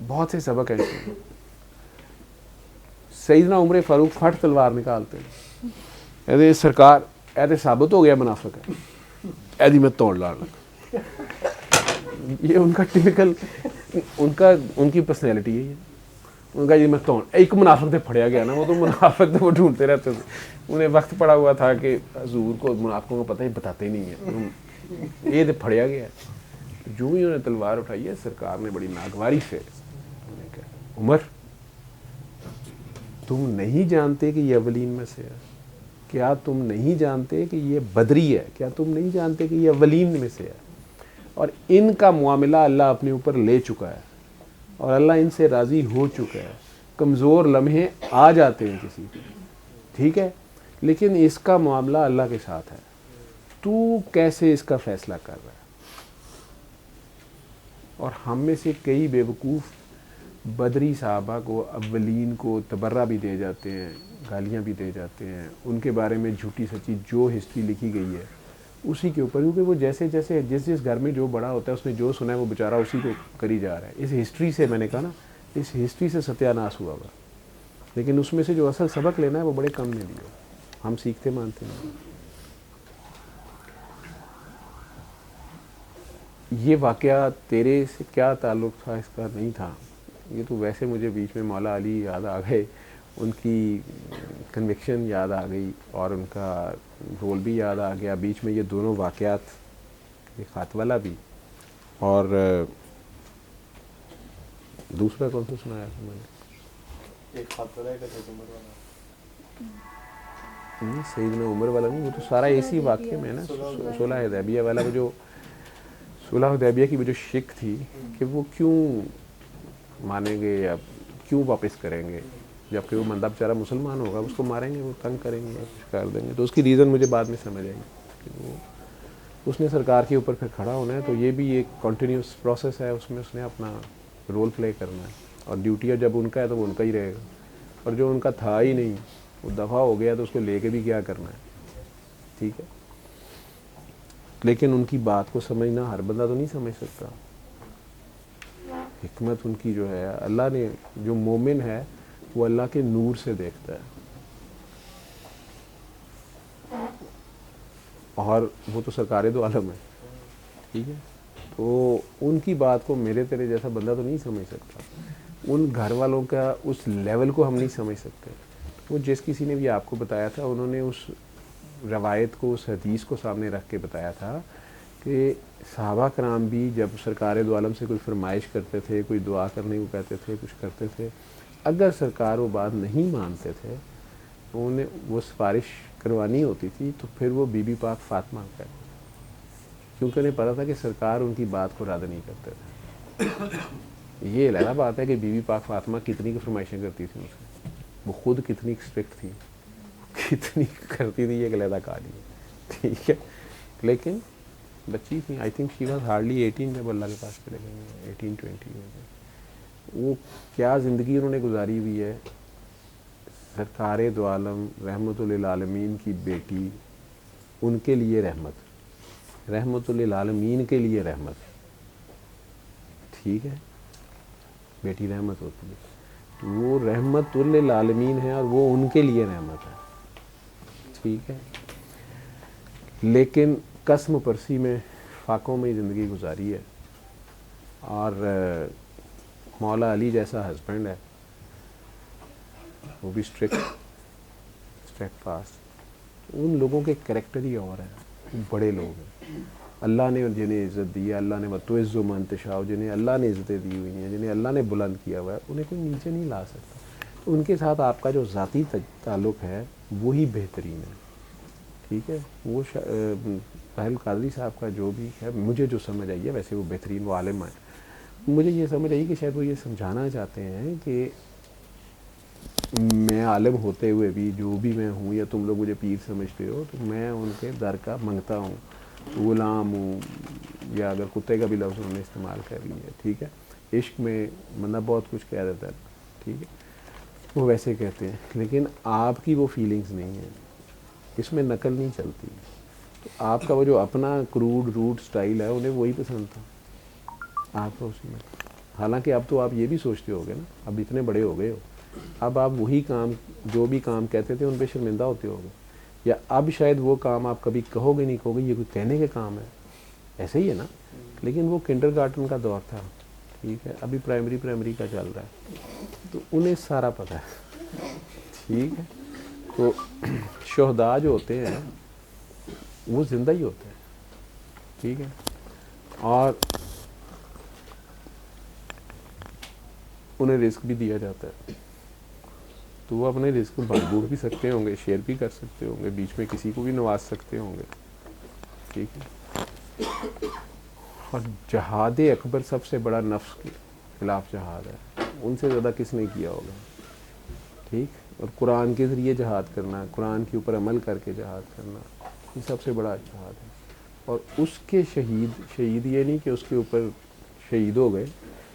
بہت سے سبق ہیں. سیدنا عمر فاروق پھٹ تلوار نکالتے ہیں، ایسے سرکار ایسے ثابت ہو گیا منافق ہے، ایسی میں توڑ لاڑ لگا. یہ ان کا ٹپیکل ان کی پرسنالٹی ہے. ان کا جی میں تو ایک منافق سے پھڑیا گیا نا, وہ تو منافق تھے, وہ ڈھونڈتے رہتے تھے, انہیں وقت پڑا ہوا تھا کہ حضور کو منافقوں کو پتہ ہی بتاتے نہیں ہیں, یہ تو پھڑیا گیا. جو ہی انہوں نے تلوار اٹھائی ہے, سرکار نے بڑی ناگواری سے کہا عمر تم نہیں جانتے کہ یہ اولین میں سے ہے, کیا تم نہیں جانتے کہ یہ بدری ہے, کیا تم نہیں جانتے کہ یہ اولین میں سے ہے, اور ان کا معاملہ اللہ اپنے اوپر لے چکا ہے اور اللہ ان سے راضی ہو چکا ہے. کمزور لمحے آ جاتے ہیں کسی کے, ٹھیک ہے, لیکن اس کا معاملہ اللہ کے ساتھ ہے, تو کیسے اس کا فیصلہ کر رہا ہے. اور ہم میں سے کئی بیوقوف بدری صحابہ کو اولین کو تبرہ بھی دے جاتے ہیں, گالیاں بھی دے جاتے ہیں, ان کے بارے میں جھوٹی سچی جو ہسٹری لکھی گئی ہے اسی کے اوپر, کیونکہ وہ جیسے جیسے جس گھر میں جو بڑا ہوتا ہے اس نے جو سنا ہے وہ بیچارہ اسی کو کری جا رہا ہے. اس ہسٹری سے, میں نے کہا نا, اس ہسٹری سے ستیہ ناش ہوا ہوا, لیکن اس میں سے جو اصل سبق لینا ہے وہ بڑے کم نے لیا, ہم سیکھتے مانتے ہیں. یہ واقعہ تیرے سے کیا تعلق تھا اس کا نہیں تھا, یہ تو ویسے مجھے بیچ میں مولا علی یاد آ گئے, ان کی کنوکشن یاد آ گئی اور ان کا رول بھی یاد آ گیا. بیچ میں یہ دونوں واقعات, یہ خات والا بھی اور دوسرا کون سا سنایا تھا میں نے, ایک خات والا, ایک حضرت عمر والا. نہیں سیدنا عمر والا نہیں, وہ تو سارا اسی واقعے میں ہے نا. صلح حدیبیہ والا, وہ جو صلح حدیبیہ کی وہ جو شک تھی کہ وہ کیوں مانیں گے یا کیوں واپس کریں گے, جبکہ وہ بندہ بیچارہ مسلمان ہوگا, اس کو ماریں گے, وہ تنگ کریں گے, کچھ کر دیں گے. تو اس کی ریزن مجھے بعد میں سمجھ آئی کہ وہ اس نے سرکار کے اوپر پھر کھڑا ہونا ہے, تو یہ بھی ایک کنٹینیوس پروسیس ہے, اس میں اس نے اپنا رول پلے کرنا ہے, اور ڈیوٹی جب ان کا ہے تو وہ ان کا ہی رہے گا, اور جو ان کا تھا ہی نہیں وہ دفعہ ہو گیا تو اس کو لے کے بھی کیا کرنا ہے, ٹھیک ہے. لیکن ان کی بات کو سمجھنا ہر بندہ تو نہیں سمجھ سکتا. حکمت ان کی جو ہے, اللہ نے جو مومن ہے وہ اللہ کے نور سے دیکھتا ہے, اور وہ تو سرکار دو عالم ہے, ٹھیک ہے. تو ان کی بات کو میرے تیرے جیسا بندہ تو نہیں سمجھ سکتا, ان گھر والوں کا اس لیول کو ہم نہیں سمجھ سکتے. وہ جس کسی نے بھی آپ کو بتایا تھا, انہوں نے اس روایت کو, اس حدیث کو سامنے رکھ کے بتایا تھا کہ صحابہ کرام بھی جب سرکار دو عالم سے کوئی فرمائش کرتے تھے, کوئی دعا کرنے کو کہتے تھے, کچھ کرتے تھے, اگر سرکار وہ بات نہیں مانتے تھے تو انہیں وہ سفارش کروانی ہوتی تھی, تو پھر وہ بی بی پاک فاطمہ کہتے تھے, کیونکہ انہیں پتا تھا کہ سرکار ان کی بات کو رد نہیں کرتے تھے. یہ علیحدہ بات ہے کہ بی بی پاک فاطمہ کتنی کی فرمائشیں کرتی تھیں, اس سے وہ خود کتنی اسٹرکٹ تھی, کتنی کرتی تھی, یہ ایک علیحدہ کہانی ہے, ٹھیک ہے. لیکن بچی تھی, I think she was hardly 18 جب اللہ کے پاس چلے گئے, 18-20 میں. وہ کیا زندگی انہوں نے گزاری ہوئی ہے. سرکار دو عالم رحمت للعالمین کی بیٹی, ان کے لیے رحمت, رحمت للعالمین کے لیے رحمت, ٹھیک ہے. بیٹی رحمت ہوتی ہے, وہ رحمت للعالمین ہے اور وہ ان کے لیے رحمت ہے, ٹھیک ہے. لیکن قسم پرسی میں فاقوں میں زندگی گزاری ہے, اور مولا علی جیسا ہسبینڈ ہے, وہ بھی اسٹرکٹ فاسٹ. ان لوگوں کے کریکٹر ہی اور ہیں, بڑے لوگ ہیں. اللہ نے جنہیں عزت دی ہے, اللہ نے وَتُعِزُّ مَن تَشَاءُ, جنہیں اللہ نے عزتیں دی ہوئی ہیں, جنہیں اللہ نے بلند کیا ہوا ہے, انہیں کوئی نیچے نہیں لا سکتا. تو ان کے ساتھ آپ کا جو ذاتی تعلق ہے وہی بہترین ہے, ٹھیک ہے. وہ طاہر القادری صاحب کا جو بھی ہے, مجھے جو سمجھ آئی ہے, ویسے وہ بہترین, وہ عالم ہیں. مجھے یہ سمجھ آئی کہ شاید وہ یہ سمجھانا چاہتے ہیں کہ میں عالم ہوتے ہوئے بھی جو بھی میں ہوں, یا تم لوگ مجھے پیر سمجھتے ہو, تو میں ان کے در کا منگتا ہوں, غلام ہوں, یا اگر کتے کا بھی لفظ انہوں نے استعمال کر لیا, ٹھیک ہے. عشق میں بندہ بہت کچھ کہہ دیتا ہے, ٹھیک ہے, وہ ویسے کہتے ہیں. لیکن آپ کی وہ فیلنگز نہیں ہیں, اس میں نقل نہیں چلتی. تو آپ کا وہ جو اپنا کروڈ روٹ سٹائل ہے, انہیں وہی پسند تھا, آپ کا اسی میں. حالانکہ اب تو آپ یہ بھی سوچتے ہو گے نا, اب اتنے بڑے ہو گئے ہو, اب آپ وہی کام جو بھی کام کہتے تھے ان پہ شرمندہ ہوتے ہو گے, یا اب شاید وہ کام آپ کبھی کہو گے نہیں, کہو گے یہ کوئی کہنے کے کام ہے, ایسے ہی ہے نا. لیکن وہ کنڈر گارٹن کا دور تھا, ٹھیک ہے, ابھی پرائمری کا چل رہا ہے. تو انہیں سارا پتہ ہے. ٹھیک ہے. تو شہداء جو ہوتے ہیں وہ زندہ ہی ہوتے ہیں. ٹھیک ہے. اور انہیں رزق بھی دیا جاتا ہے, تو وہ اپنے رزق کو بانٹ بھی سکتے ہوں گے, شیئر بھی کر سکتے ہوں گے, بیچ میں کسی کو بھی نواز سکتے ہوں گے. ٹھیک ہے. اور جہاد اکبر سب سے بڑا نفس کے خلاف جہاد ہے, ان سے زیادہ کس نے کیا ہوگا. ٹھیک. اور قرآن کے ذریعے جہاد کرنا, قرآن کے اوپر عمل کر کے جہاد کرنا, یہ سب سے بڑا جہاد ہے. اور اس کے شہید یہ نہیں کہ اس کے اوپر شہید ہو گئے,